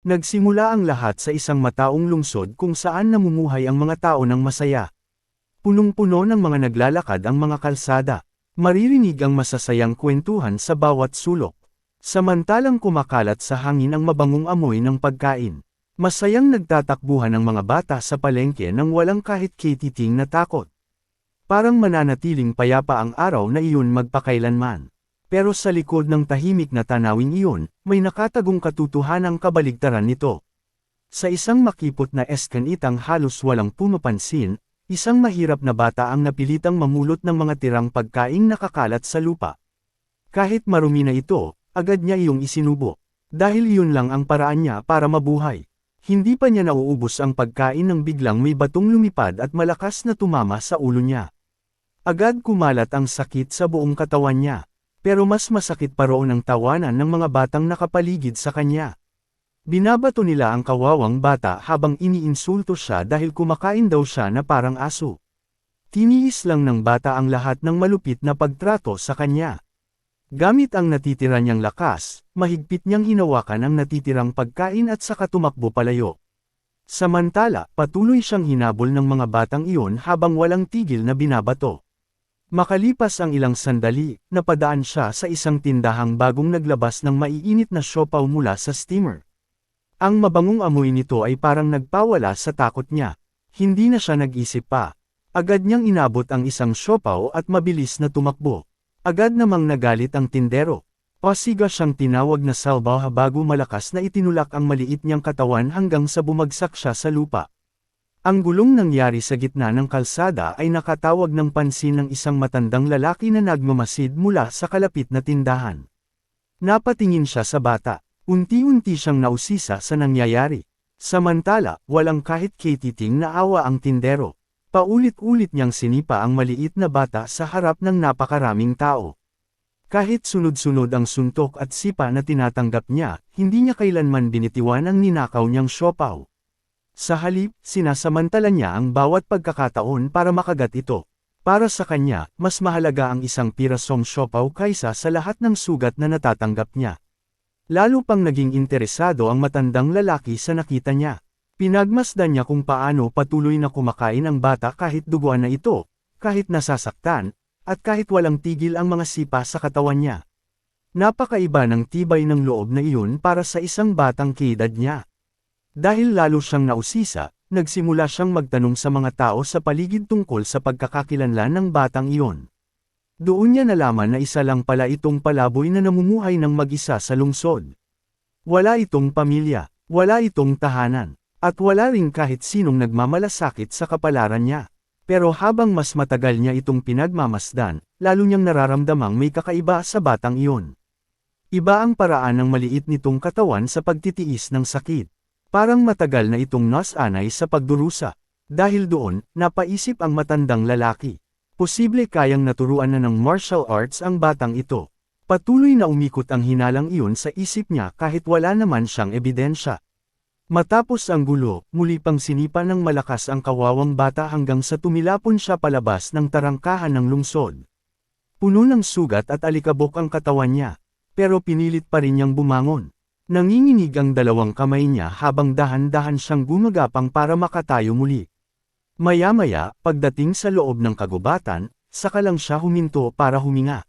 Nagsimula ang lahat sa isang mataong lungsod kung saan namumuhay ang mga tao ng masaya. Punong-puno ng mga naglalakad ang mga kalsada. Maririnig ang masasayang kwentuhan sa bawat sulok. Samantalang kumakalat sa hangin ang mabangong amoy ng pagkain. Masayang nagtatakbuhan ang mga bata sa palengke nang walang kahit kititing na takot. Parang mananatiling payapa ang araw na iyon magpakailanman. Pero sa likod ng tahimik na tanawing iyon, may nakatagong katotohanang kabaligtaran nito. Sa isang makipot na eskanitang halos walang pumapansin, isang mahirap na bata ang napilitang mamulot ng mga tirang pagkaing nakakalat sa lupa. Kahit marumi na ito, agad niya iyong isinubo. Dahil iyon lang ang paraan niya para mabuhay. Hindi pa niya nauubos ang pagkain nang biglang may batong lumipad at malakas na tumama sa ulo niya. Agad kumalat ang sakit sa buong katawan niya. Pero mas masakit pa roon ang tawanan ng mga batang nakapaligid sa kanya. Binabato nila ang kawawang bata habang iniinsulto siya dahil kumakain daw siya na parang aso. Tiniis lang ng bata ang lahat ng malupit na pagtrato sa kanya. Gamit ang natitira niyang lakas, mahigpit niyang hinawakan ang natitirang pagkain at saka tumakbo palayo. Samantala, patuloy siyang hinabol ng mga batang iyon habang walang tigil na binabato. Makalipas ang ilang sandali, napadaan siya sa isang tindahang bagong naglabas ng maiinit na siopaw mula sa steamer. Ang mabangong amoy nito ay parang nagpawala sa takot niya. Hindi na siya nag-isip pa. Agad niyang inabot ang isang siopaw at mabilis na tumakbo. Agad namang nagalit ang tindero. Pasiga siyang tinawag na salbaha bago malakas na itinulak ang maliit niyang katawan hanggang sa bumagsak siya sa lupa. Ang gulong nangyari sa gitna ng kalsada ay nakatawag ng pansin ng isang matandang lalaki na nagmamasid mula sa kalapit na tindahan. Napatingin siya sa bata. Unti-unti siyang nausisa sa nangyayari. Samantala, walang kahit kititing na awa ang tindero. Paulit-ulit niyang sinipa ang maliit na bata sa harap ng napakaraming tao. Kahit sunod-sunod ang suntok at sipa na tinatanggap niya, hindi niya kailanman binitiwan ang ninakaw niyang siopaw. Sa halip, sinasamantala niya ang bawat pagkakataon para makagat ito. Para sa kanya, mas mahalaga ang isang pirasong siopaw kaysa sa lahat ng sugat na natatanggap niya. Lalo pang naging interesado ang matandang lalaki sa nakita niya. Pinagmasdan niya kung paano patuloy na kumakain ang bata kahit duguan na ito, kahit nasasaktan, at kahit walang tigil ang mga sipa sa katawan niya. Napakaiba ng tibay ng loob na iyon para sa isang batang kaedad niya. Dahil lalo siyang nausisa, nagsimula siyang magtanong sa mga tao sa paligid tungkol sa pagkakakilanlan ng batang iyon. Doon niya nalaman na isa lang pala itong palaboy na namumuhay ng mag-isa sa lungsod. Wala itong pamilya, wala itong tahanan, at wala ring kahit sinong nagmamalasakit sa kapalaran niya. Pero habang mas matagal niya itong pinagmamasdan, lalo niyang nararamdamang may kakaiba sa batang iyon. Iba ang paraan ng maliit nitong katawan sa pagtitiis ng sakit. Parang matagal na itong nasanay sa pagdurusa. Dahil doon, napaisip ang matandang lalaki. Posible kayang naturuan na ng martial arts ang batang ito. Patuloy na umikot ang hinalang iyon sa isip niya kahit wala naman siyang ebidensya. Matapos ang gulo, muli pang sinipa ng malakas ang kawawang bata hanggang sa tumilapon siya palabas ng tarangkahan ng lungsod. Puno ng sugat at alikabok ang katawan niya, pero pinilit pa rin niyang bumangon. Nanginginig ang dalawang kamay niya habang dahan-dahan siyang gumagapang para makatayo muli. Maya-maya, pagdating sa loob ng kagubatan, saka lang siya huminto para huminga.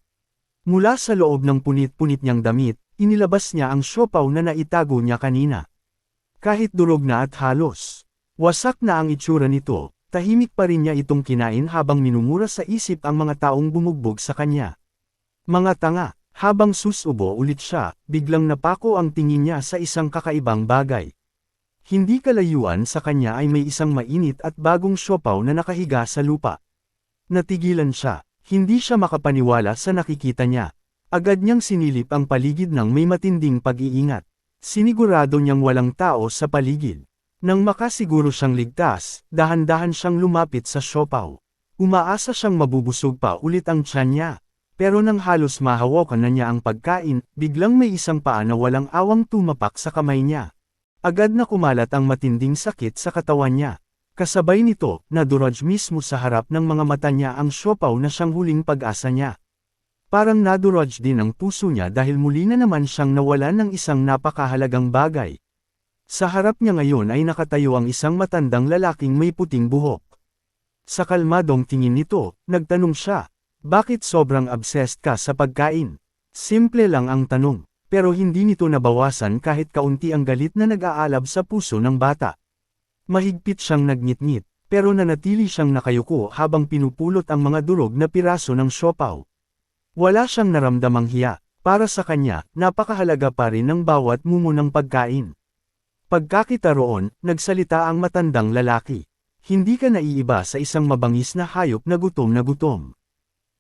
Mula sa loob ng punit-punit niyang damit, inilabas niya ang siopaw na naitago niya kanina. Kahit durog na at halos wasak na ang itsura nito, tahimik pa rin niya itong kinain habang minumura sa isip ang mga taong bumugbog sa kanya. Mga tanga. Habang susubo ulit siya, biglang napako ang tingin niya sa isang kakaibang bagay. Hindi kalayuan sa kanya ay may isang mainit at bagong siopaw na nakahiga sa lupa. Natigilan siya, hindi siya makapaniwala sa nakikita niya. Agad niyang sinilip ang paligid ng may matinding pag-iingat. Sinigurado niyang walang tao sa paligid. Nang makasiguro siyang ligtas, dahan-dahan siyang lumapit sa siopaw. Umaasa siyang mabubusog pa ulit ang tiyan niya. Pero nang halos mahawakan na niya ang pagkain, biglang may isang paa na walang awang tumapak sa kamay niya. Agad na kumalat ang matinding sakit sa katawan niya. Kasabay nito, nadurog mismo sa harap ng mga mata niya ang siopaw na siyang huling pag-asa niya. Parang nadurog din ang puso niya dahil muli na naman siyang nawalan ng isang napakahalagang bagay. Sa harap niya ngayon ay nakatayo ang isang matandang lalaking may puting buhok. Sa kalmadong tingin nito, nagtanong siya, bakit sobrang obsessed ka sa pagkain? Simple lang ang tanong, pero hindi nito nabawasan kahit kaunti ang galit na nag-aalab sa puso ng bata. Mahigpit siyang nagngit-ngit, pero nanatili siyang nakayuko habang pinupulot ang mga durog na piraso ng siopaw. Wala siyang naramdamang hiya, para sa kanya, napakahalaga pa rin ang bawat mumo ng pagkain. Pagkakita roon, nagsalita ang matandang lalaki. Hindi ka naiiba sa isang mabangis na hayop na gutom na gutom.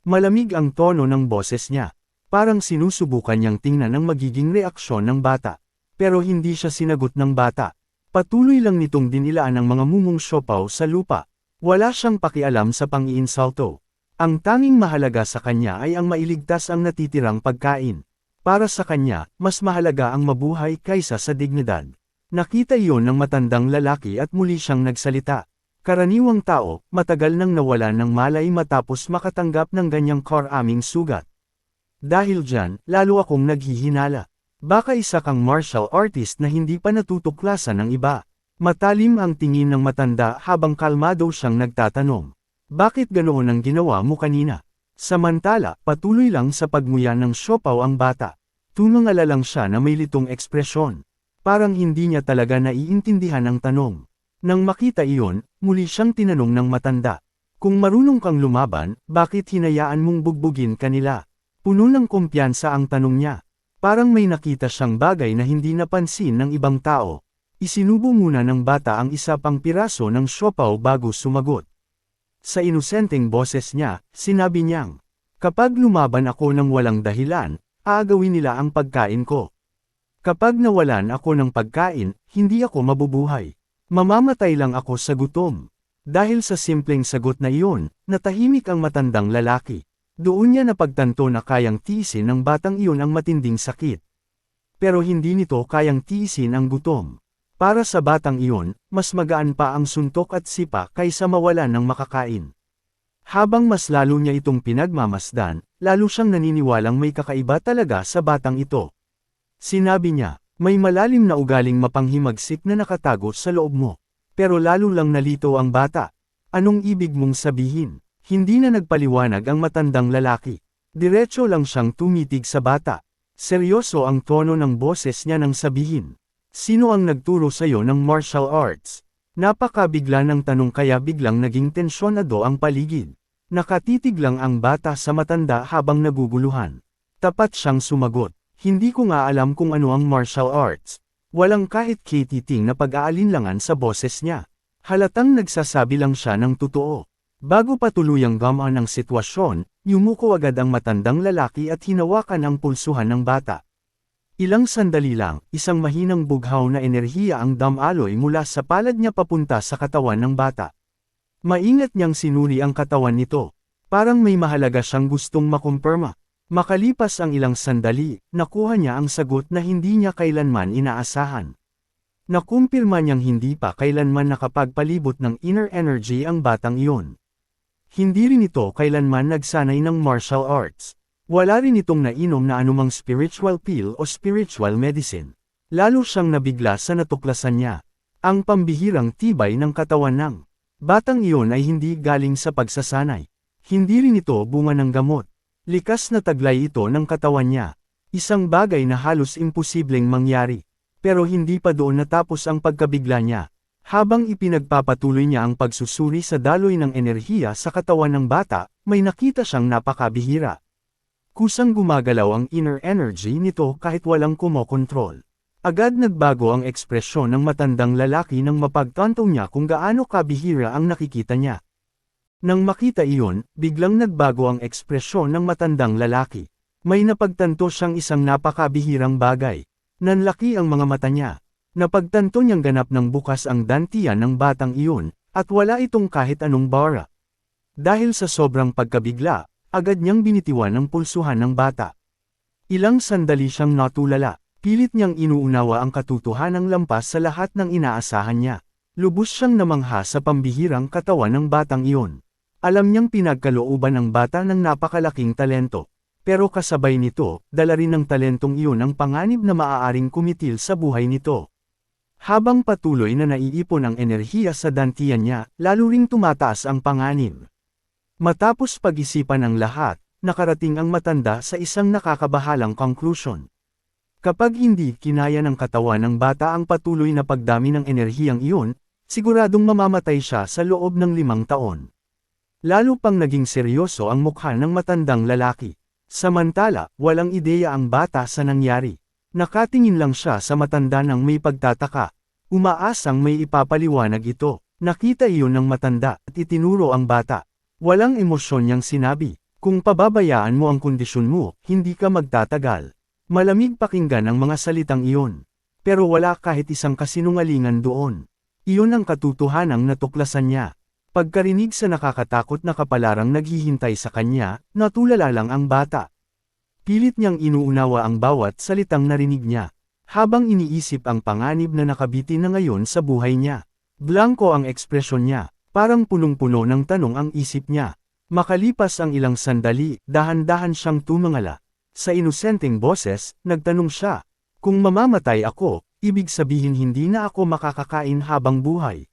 Malamig ang tono ng boses niya. Parang sinusubukan niyang tingnan ang magiging reaksyon ng bata. Pero hindi siya sinagot ng bata. Patuloy lang nitong dinilaan ang mga mumong siopaw sa lupa. Wala siyang pakialam sa pang-iinsulto. Ang tanging mahalaga sa kanya ay ang mailigtas ang natitirang pagkain. Para sa kanya, mas mahalaga ang mabuhay kaysa sa dignidad. Nakita iyon ng matandang lalaki at muli siyang nagsalita. Karaniwang tao, matagal nang nawalan ng malay matapos makatanggap ng ganyang karaming sugat. Dahil dyan, lalo akong naghihinala. Baka isa kang martial artist na hindi pa natutuklasan ng iba. Matalim ang tingin ng matanda habang kalmado siyang nagtatanong. Bakit ganoon ang ginawa mo kanina? Samantala, patuloy lang sa pagmuya ng siopaw ang bata. Tunang-ala lang siya na may litong ekspresyon. Parang hindi niya talaga naiintindihan ang tanong. Nang makita iyon, muli siyang tinanong ng matanda. Kung marunong kang lumaban, bakit hinayaan mong bugbugin kanila? Puno ng kumpiyansa ang tanong niya. Parang may nakita siyang bagay na hindi napansin ng ibang tao. Isinubo muna ng bata ang isa pang piraso ng siopaw bago sumagot. Sa inosenteng boses niya, sinabi niyang, kapag lumaban ako ng walang dahilan, aagawin nila ang pagkain ko. Kapag nawalan ako ng pagkain, hindi ako mabubuhay. Mamamatay lang ako sa gutom. Dahil sa simpleng sagot na iyon, natahimik ang matandang lalaki. Doon niya napagtanto na kayang tiisin ng batang iyon ang matinding sakit. Pero hindi nito kayang tiisin ang gutom. Para sa batang iyon, mas magaan pa ang suntok at sipa kaysa mawalan ng makakain. Habang mas lalo niya itong pinagmamasdan, lalo siyang naniniwalang may kakaiba talaga sa batang ito. Sinabi niya, may malalim na ugaling mapanghimagsik na nakatago sa loob mo. Pero lalo lang nalito ang bata. Anong ibig mong sabihin? Hindi na nagpaliwanag ang matandang lalaki. Diretso lang siyang tumitig sa bata. Seryoso ang tono ng boses niya nang sabihin. Sino ang nagturo sa'yo ng martial arts? Napakabigla ng tanong kaya biglang naging tensyonado ang paligid. Nakatitig lang ang bata sa matanda habang naguguluhan. Tapat siyang sumagot. Hindi ko nga alam kung ano ang martial arts. Walang kahit kititing na pag-aalinlangan sa boses niya. Halatang nagsasabi lang siya ng totoo. Bago pa tuluyang gamaan ang sitwasyon, yumuko agad ang matandang lalaki at hinawakan ang pulsuhan ng bata. Ilang sandali lang, isang mahinang bughaw na enerhiya ang damaloy mula sa palad niya papunta sa katawan ng bata. Maingat niyang sinuri ang katawan nito. Parang may mahalaga siyang gustong makumpirma. Makalipas ang ilang sandali, nakuha niya ang sagot na hindi niya kailanman inaasahan. Nakumpirma niyang hindi pa kailanman nakapagpalibot ng inner energy ang batang iyon. Hindi rin ito kailanman nagsanay ng martial arts. Wala rin itong nainom na anumang spiritual pill o spiritual medicine. Lalo siyang nabigla sa natuklasan niya. Ang pambihirang tibay ng katawan ng batang iyon ay hindi galing sa pagsasanay. Hindi rin ito bunga ng gamot. Likas na taglay ito ng katawan niya. Isang bagay na halos imposibleng mangyari. Pero hindi pa doon natapos ang pagkabigla niya. Habang ipinagpapatuloy niya ang pagsusuri sa daloy ng enerhiya sa katawan ng bata, may nakita siyang napakabihira. Kusang gumagalaw ang inner energy nito kahit walang kumokontrol. Agad nagbago ang ekspresyon ng matandang lalaki nang mapagtanto niya kung gaano kabihira ang nakikita niya. Nang makita iyon, biglang nagbago ang ekspresyon ng matandang lalaki. May napagtanto siyang isang napakabihirang bagay. Nanlaki ang mga mata niya. Napagtanto niyang ganap ng bukas ang dantian ng batang iyon, at wala itong kahit anong bara. Dahil sa sobrang pagkabigla, agad niyang binitiwan ang pulsuhan ng bata. Ilang sandali siyang natulala, pilit niyang inuunawa ang katotohanang lampas sa lahat ng inaasahan niya. Lubos siyang namangha sa pambihirang katawan ng batang iyon. Alam niyang pinagkalooban ng bata ng napakalaking talento. Pero kasabay nito, dala rin ng talentong iyon ang panganib na maaaring kumitil sa buhay nito. Habang patuloy na naiipon ang enerhiya sa dantian niya, lalo ring tumataas ang panganib. Matapos pag-isipan ang lahat, nakarating ang matanda sa isang nakakabahalang conclusion. Kapag hindi kinaya ng katawan ng bata ang patuloy na pagdami ng enerhiyang iyon, siguradong mamamatay siya sa loob ng 5 taon. Lalo pang naging seryoso ang mukha ng matandang lalaki. Samantala, walang ideya ang bata sa nangyari. Nakatingin lang siya sa matanda ng may pagtataka. Umaasang may ipapaliwanag ito. Nakita iyon ng matanda at itinuro ang bata. Walang emosyon niyang sinabi. Kung pababayaan mo ang kondisyon mo, hindi ka magtatagal. Malamig pakinggan ang mga salitang iyon. Pero wala kahit isang kasinungalingan doon. Iyon ang katotohanang natuklasan niya. Pagkarinig sa nakakatakot na kapalarang naghihintay sa kanya, natulala lang ang bata. Pilit niyang inuunawa ang bawat salitang narinig niya. Habang iniisip ang panganib na nakabitin na ngayon sa buhay niya. Blanko ang ekspresyon niya, parang punong-puno ng tanong ang isip niya. Makalipas ang ilang sandali, dahan-dahan siyang tumangala. Sa inosenteng boses, nagtanong siya, kung mamamatay ako, ibig sabihin hindi na ako makakakain habang buhay.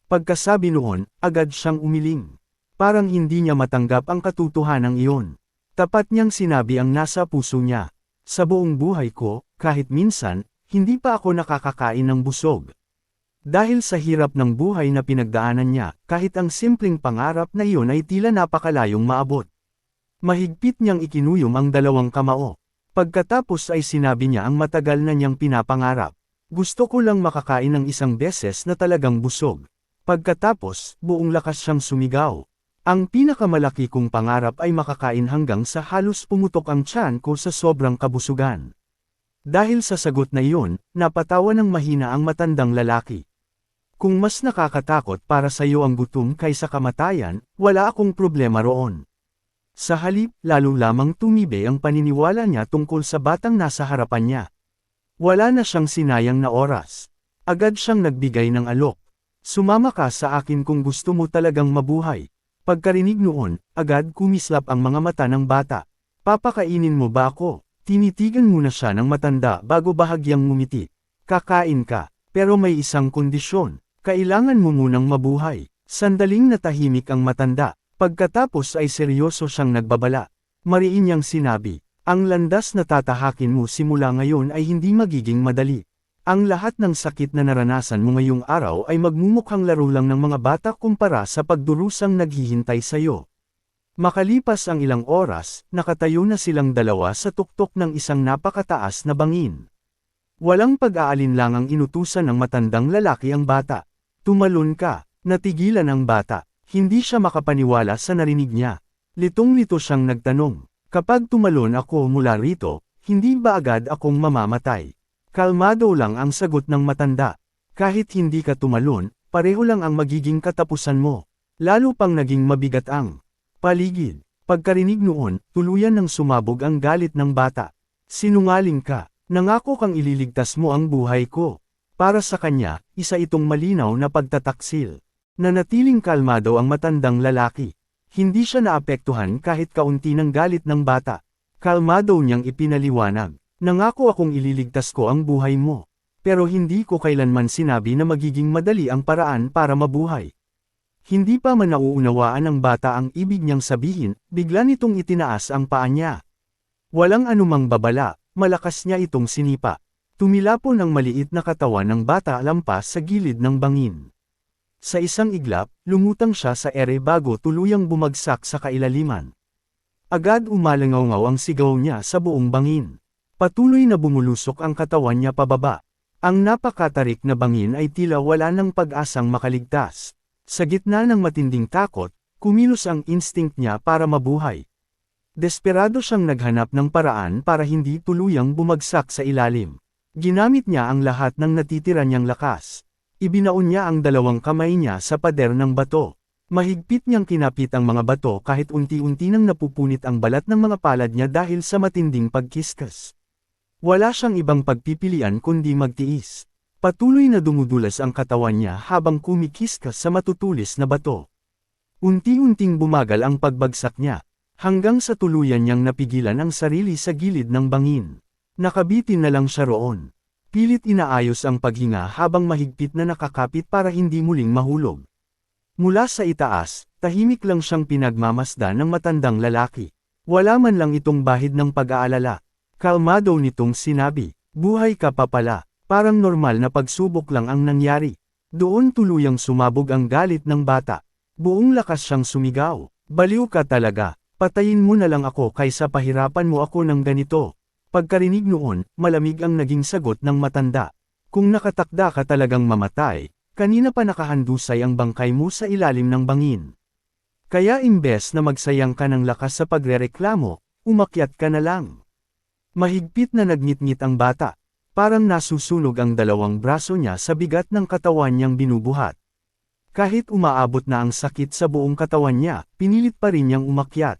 Pagkasabi noon, agad siyang umiling. Parang hindi niya matanggap ang katotohanan iyon. Tapat niyang sinabi ang nasa puso niya. Sa buong buhay ko, kahit minsan, hindi pa ako nakakakain ng busog. Dahil sa hirap ng buhay na pinagdaanan niya, kahit ang simpleng pangarap na iyon ay tila napakalayong maabot. Mahigpit niyang ikinuyom ang 2 kamao. Pagkatapos ay sinabi niya ang matagal na niyang pinapangarap. Gusto ko lang makakain ng isang beses na talagang busog. Pagkatapos, buong lakas siyang sumigaw. Ang pinakamalaki kong pangarap ay makakain hanggang sa halos pumutok ang tiyan ko sa sobrang kabusugan. Dahil sa sagot na iyon, napatawa ng mahina ang matandang lalaki. Kung mas nakakatakot para sa iyo ang gutom kaysa kamatayan, wala akong problema roon. Sa halip, lalo lamang tumibe ang paniniwala niya tungkol sa batang nasa harapan niya. Wala na siyang sinayang na oras. Agad siyang nagbigay ng alok. Sumama ka sa akin kung gusto mo talagang mabuhay. Pagkarinig noon, agad kumislap ang mga mata ng bata. Papakainin mo ba ako? Tinitigan muna siya ng matanda bago bahagyang ngumiti. Kakain ka, pero may isang kondisyon. Kailangan mo munang mabuhay. Sandaling natahimik ang matanda. Pagkatapos ay seryoso siyang nagbabala. Mariin niyang sinabi, ang landas na tatahakin mo simula ngayon ay hindi magiging madali. Ang lahat ng sakit na naranasan mo ngayong araw ay magmumukhang laro lang ng mga bata kumpara sa pagdurusang naghihintay sa iyo. Makalipas ang ilang oras, nakatayo na silang dalawa sa tuktok ng isang napakataas na bangin. Walang pag-aalinlang ang inutusan ng matandang lalaki ang bata. Tumalon ka, natigilan ang bata. Hindi siya makapaniwala sa narinig niya. Litong-lito siyang nagtanong, kapag tumalon ako mula rito, hindi ba agad akong mamamatay? Kalmado lang ang sagot ng matanda. Kahit hindi ka tumalon, pareho lang ang magiging katapusan mo. Lalo pang naging mabigat ang paligid. Pagkarinig noon, tuluyan ng sumabog ang galit ng bata. Sinungaling ka, nangako kang ililigtas mo ang buhay ko. Para sa kanya, isa itong malinaw na pagtataksil. Nanatiling kalmado ang matandang lalaki. Hindi siya naapektuhan kahit kaunti ng galit ng bata. Kalmado niyang ipinaliwanag. Nangako akong ililigtas ko ang buhay mo. Pero hindi ko kailanman sinabi na magiging madali ang paraan para mabuhay. Hindi pa man nauunawaan ng bata ang ibig niyang sabihin, bigla nitong itinaas ang paa niya. Walang anumang babala, malakas niya itong sinipa. Tumilapon ang maliit na katawan ng bata lampas sa gilid ng bangin. Sa isang iglap, lumutang siya sa ere bago tuluyang bumagsak sa kailaliman. Agad umalangaw-ngaw ang sigaw niya sa buong bangin. Patuloy na bumulusok ang katawan niya pababa. Ang napakatarik na bangin ay tila wala ng pag-asang makaligtas. Sa gitna ng matinding takot, kumilos ang instinct niya para mabuhay. Desperado siyang naghanap ng paraan para hindi tuluyang bumagsak sa ilalim. Ginamit niya ang lahat ng natitira niyang lakas. Ibinaon niya ang 2 kamay niya sa pader ng bato. Mahigpit niyang kinapit ang mga bato kahit unti-unti nang napupunit ang balat ng mga palad niya dahil sa matinding pagkiskas. Wala siyang ibang pagpipilian kundi magtiis. Patuloy na dumudulas ang katawan niya habang kumikiskas sa matutulis na bato. Unti-unting bumagal ang pagbagsak niya, hanggang sa tuluyan niyang napigilan ang sarili sa gilid ng bangin. Nakabitin na lang siya roon. Pilit inaayos ang paghinga habang mahigpit na nakakapit para hindi muling mahulog. Mula sa itaas, tahimik lang siyang pinagmamasdan ng matandang lalaki. Wala man lang itong bahid ng pag-aalala. Kalmado nitong sinabi, "Buhay ka pa pala, parang normal na pagsubok lang ang nangyari." Doon tuluyang sumabog ang galit ng bata. Buong lakas siyang sumigaw, "Baliw ka talaga, patayin mo na lang ako kaysa pahirapan mo ako ng ganito." Pagkarinig noon, malamig ang naging sagot ng matanda. "Kung nakatakda ka talagang mamatay, kanina pa nakahandusay ang bangkay mo sa ilalim ng bangin. Kaya imbes na magsayang ka ng lakas sa pagrereklamo, umakyat ka na lang." Mahigpit na nagngit-ngit ang bata. Parang nasusunog ang dalawang braso niya sa bigat ng katawan niyang binubuhat. Kahit umaabot na ang sakit sa buong katawan niya, pinilit pa rin niyang umakyat.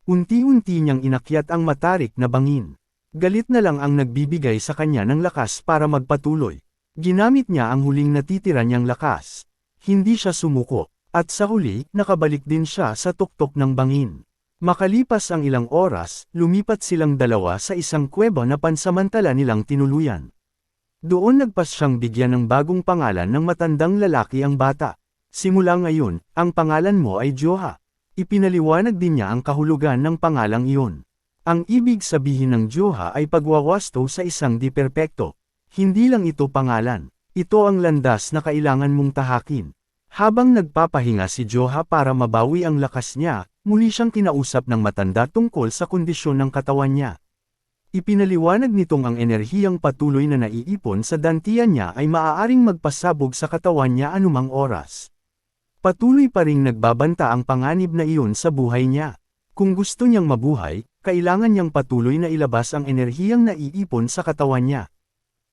Unti-unti niyang inakyat ang matarik na bangin. Galit na lang ang nagbibigay sa kanya ng lakas para magpatuloy. Ginamit niya ang huling natitira niyang lakas. Hindi siya sumuko, at sa huli, nakabalik din siya sa tuktok ng bangin. Makalipas ang ilang oras, lumipat silang dalawa sa isang kuweba na pansamantala nilang tinuluyan. Doon nagpas siyang bigyan ng bagong pangalan ng matandang lalaki ang bata. "Simula ngayon, ang pangalan mo ay Joha." Ipinaliwanag din niya ang kahulugan ng pangalang iyon. Ang ibig sabihin ng Joha ay pagwawasto sa isang di-perpekto. Hindi lang ito pangalan, ito ang landas na kailangan mong tahakin. Habang nagpapahinga si Joha para mabawi ang lakas niya, muli siyang kinausap ng matanda tungkol sa kondisyon ng katawan niya. Ipinaliwanag nitong ang enerhiyang patuloy na naiipon sa dantian niya ay maaaring magpasabog sa katawan niya anumang oras. Patuloy pa ring nagbabanta ang panganib na iyon sa buhay niya. Kung gusto niyang mabuhay, kailangan niyang patuloy na ilabas ang enerhiyang naiipon sa katawan niya.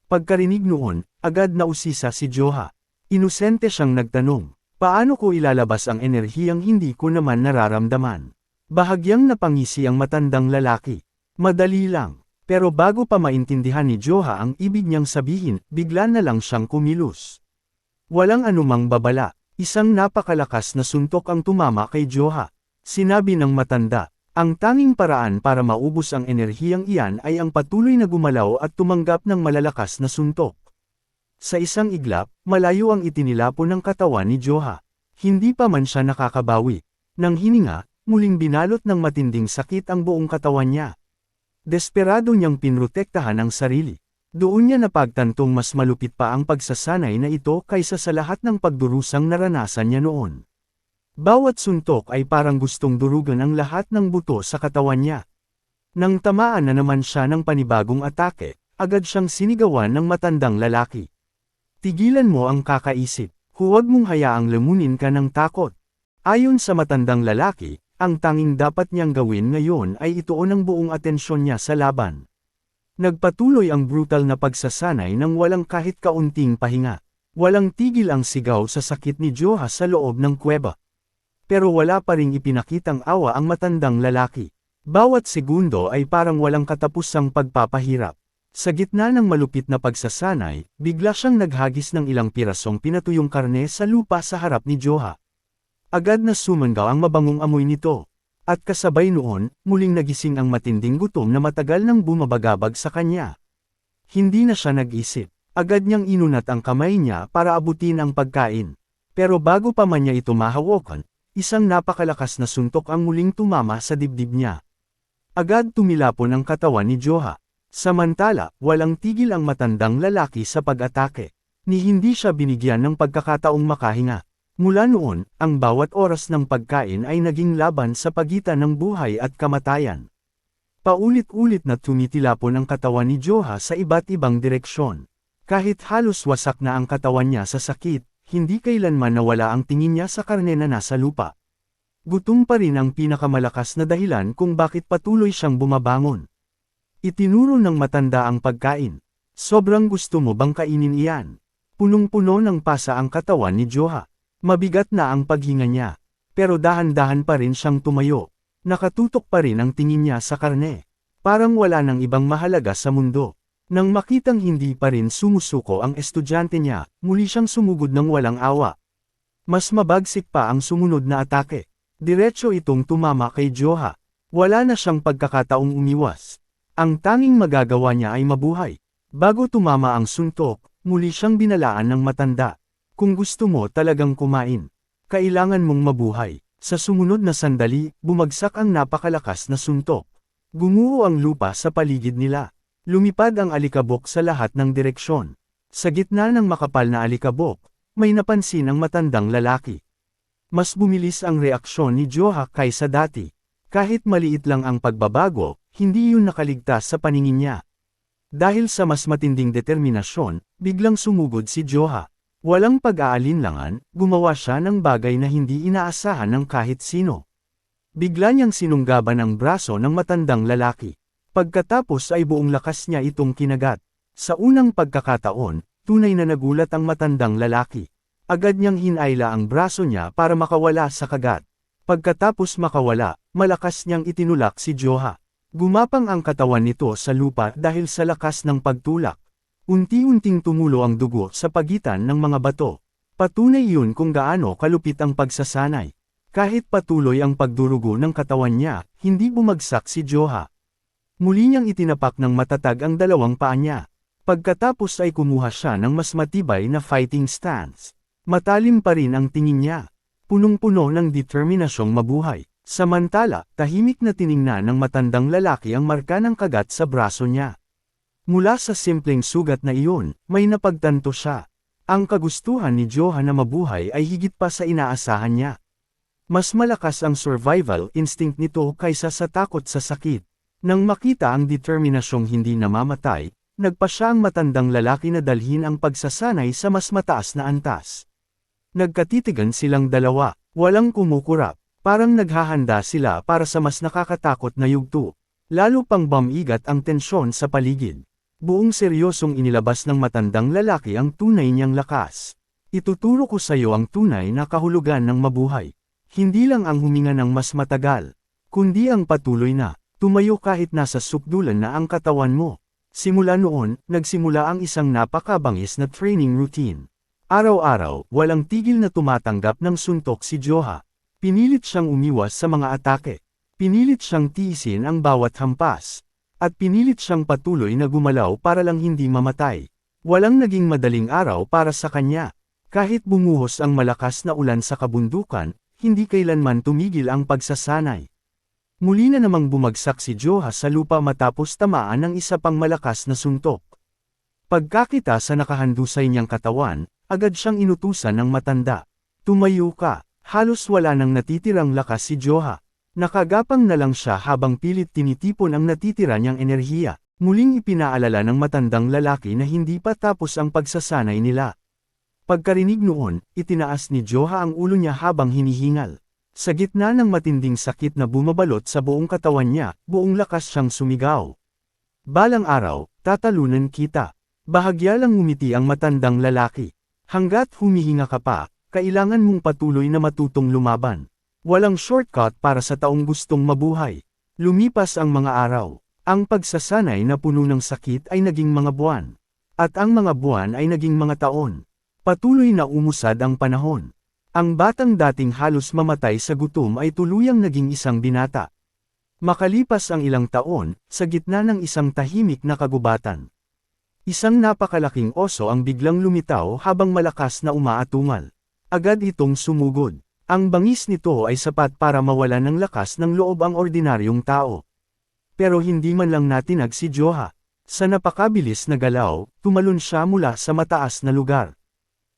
Pagkarinig noon, agad nausisa si Joha. Inosente siyang nagtanong, "Paano ko ilalabas ang enerhiyang hindi ko naman nararamdaman?" Bahagyang napangisi ang matandang lalaki. "Madali lang." Pero bago pa maintindihan ni Joha ang ibig niyang sabihin, bigla na lang siyang kumilos. Walang anumang babala, isang napakalakas na suntok ang tumama kay Joha. Sinabi ng matanda, "Ang tanging paraan para maubos ang enerhiyang iyan ay ang patuloy na gumalaw at tumanggap ng malalakas na suntok." Sa isang iglap, malayo ang itinilapon ng katawan ni Joha. Hindi pa man siya nakakabawi. Nang hininga, muling binalot ng matinding sakit ang buong katawan niya. Desperado niyang pinrotektahan ang sarili. Doon niya napagtantong mas malupit pa ang pagsasanay na ito kaysa sa lahat ng pagdurusang naranasan niya noon. Bawat suntok ay parang gustong durugan ang lahat ng buto sa katawan niya. Nang tamaan na naman siya ng panibagong atake, agad siyang sinigawan ng matandang lalaki. "Tigilan mo ang kakaisip, huwag mong hayaang lamunin ka ng takot." Ayon sa matandang lalaki, ang tanging dapat niyang gawin ngayon ay ituon ang buong atensyon niya sa laban. Nagpatuloy ang brutal na pagsasanay ng walang kahit kaunting pahinga. Walang tigil ang sigaw sa sakit ni Joha sa loob ng kuweba. Pero wala pa ring ipinakitang awa ang matandang lalaki. Bawat segundo ay parang walang katapusang pagpapahirap. Sa gitna ng malupit na pagsasanay, bigla siyang naghagis ng ilang pirasong pinatuyong karne sa lupa sa harap ni Joha. Agad na sumangaw ang mabangong amoy nito. At kasabay noon, muling nagising ang matinding gutom na matagal nang bumabagabag sa kanya. Hindi na siya nag-isip. Agad niyang inunat ang kamay niya para abutin ang pagkain. Pero bago pa man niya ito mahawakan, isang napakalakas na suntok ang muling tumama sa dibdib niya. Agad tumilapon ang katawan ni Joha. Samantala, walang tigil ang matandang lalaki sa pag-atake. Ni hindi siya binigyan ng pagkakataong makahinga. Mula noon, ang bawat oras ng pagkain ay naging laban sa pagitan ng buhay at kamatayan. Paulit-ulit na tumitilapon ang katawan ni Joha sa iba't ibang direksyon. Kahit halos wasak na ang katawan niya sa sakit, hindi kailanman nawala ang tingin niya sa karne na nasa lupa. Gutom pa rin ang pinakamalakas na dahilan kung bakit patuloy siyang bumabangon. Itinuro ng matanda ang pagkain. "Sobrang gusto mo bang kainin iyan?" Punong-puno ng pasa ang katawan ni Joha. Mabigat na ang paghinga niya. Pero dahan-dahan pa rin siyang tumayo. Nakatutok pa rin ang tingin niya sa karne. Parang wala nang ibang mahalaga sa mundo. Nang makitang hindi pa rin sumusuko ang estudyante niya, muli siyang sumugod ng walang awa. Mas mabagsik pa ang sumunod na atake. Diretso itong tumama kay Joha. Wala na siyang pagkakataong umiwas. Ang tanging magagawa niya ay mabuhay. Bago tumama ang suntok, muli siyang binalaan ng matanda. Kung gusto mo talagang kumain, kailangan mong mabuhay. Sa sumunod na sandali, bumagsak ang napakalakas na suntok. Gumuho ang lupa sa paligid nila. Lumipad ang alikabok sa lahat ng direksyon. Sa gitna ng makapal na alikabok, may napansin ang matandang lalaki. Mas bumilis ang reaksyon ni Joha kaysa dati. Kahit maliit lang ang pagbabago, hindi yun nakaligtas sa paningin niya. Dahil sa mas matinding determinasyon, biglang sumugod si Joha. Walang pag-aalinlangan, gumawa siya ng bagay na hindi inaasahan ng kahit sino. Bigla niyang sinunggaban ang braso ng matandang lalaki. Pagkatapos ay buong lakas niya itong kinagat. Sa unang pagkakataon, tunay na nagulat ang matandang lalaki. Agad niyang hinayla ang braso niya para makawala sa kagat. Pagkatapos makawala, malakas niyang itinulak si Joha. Gumapang ang katawan nito sa lupa dahil sa lakas ng pagtulak. Unti-unting tumulo ang dugo sa pagitan ng mga bato. Patunay yun kung gaano kalupit ang pagsasanay. Kahit patuloy ang pagdurugo ng katawan niya, hindi bumagsak si Joha. Muli niyang itinapak ng matatag ang dalawang paa niya. Pagkatapos ay kumuha siya ng mas matibay na fighting stance. Matalim pa rin ang tingin niya. Punong-puno ng determinasyong mabuhay. Samantala, tahimik na tiningnan ng matandang lalaki ang marka ng kagat sa braso niya. Mula sa simpleng sugat na iyon, may napagtanto siya. Ang kagustuhan ni Joha na mabuhay ay higit pa sa inaasahan niya. Mas malakas ang survival instinct nito kaysa sa takot sa sakit. Nang makita ang determinasyong hindi namamatay, nagpa siya ang matandang lalaki na dalhin ang pagsasanay sa mas mataas na antas. Nagkatitigan silang dalawa, walang kumukurap. Parang naghahanda sila para sa mas nakakatakot na yugto. Lalo pang bumigat ang tensyon sa paligid. Buong seryosong inilabas ng matandang lalaki ang tunay niyang lakas. Ituturo ko sa iyo ang tunay na kahulugan ng mabuhay. Hindi lang ang huminga ng mas matagal, kundi ang patuloy na tumayo kahit nasa sukdulan na ang katawan mo. Simula noon, nagsimula ang isang napakabangis na training routine. Araw-araw, walang tigil na tumatanggap ng suntok si Joha. Pinilit siyang umiwas sa mga atake. Pinilit siyang tiisin ang bawat hampas. At pinilit siyang patuloy na gumalaw para lang hindi mamatay. Walang naging madaling araw para sa kanya. Kahit bumuhos ang malakas na ulan sa kabundukan, hindi kailanman tumigil ang pagsasanay. Muli na namang bumagsak si Joha sa lupa matapos tamaan ng isa pang malakas na suntok. Pagkakita sa nakahandusay niyang katawan, agad siyang inutusan ng matanda. Tumayo ka. Halos wala nang natitirang lakas si Joha. Nakagapang na lang siya habang pilit tinitipon ang natitira niyang enerhiya. Muling ipinaalala ng matandang lalaki na hindi pa tapos ang pagsasanay nila. Pagkarinig noon, itinaas ni Joha ang ulo niya habang hinihingal. Sa gitna ng matinding sakit na bumabalot sa buong katawan niya, buong lakas siyang sumigaw. Balang araw, tatalunan kita. Bahagya lang ngumiti ang matandang lalaki. Hanggat humihinga ka pa, kailangan mong patuloy na matutong lumaban. Walang shortcut para sa taong gustong mabuhay. Lumipas ang mga araw. Ang pagsasanay na puno ng sakit ay naging mga buwan. At ang mga buwan ay naging mga taon. Patuloy na umusad ang panahon. Ang batang dating halos mamatay sa gutom ay tuluyang naging isang binata. Makalipas ang ilang taon, sa gitna ng isang tahimik na kagubatan. Isang napakalaking oso ang biglang lumitaw habang malakas na umaatungal. Agad itong sumugod. Ang bangis nito ay sapat para mawala ng lakas ng loob ang ordinaryong tao. Pero hindi man lang natinag si Joha. Sa napakabilis na galaw, tumalon siya mula sa mataas na lugar.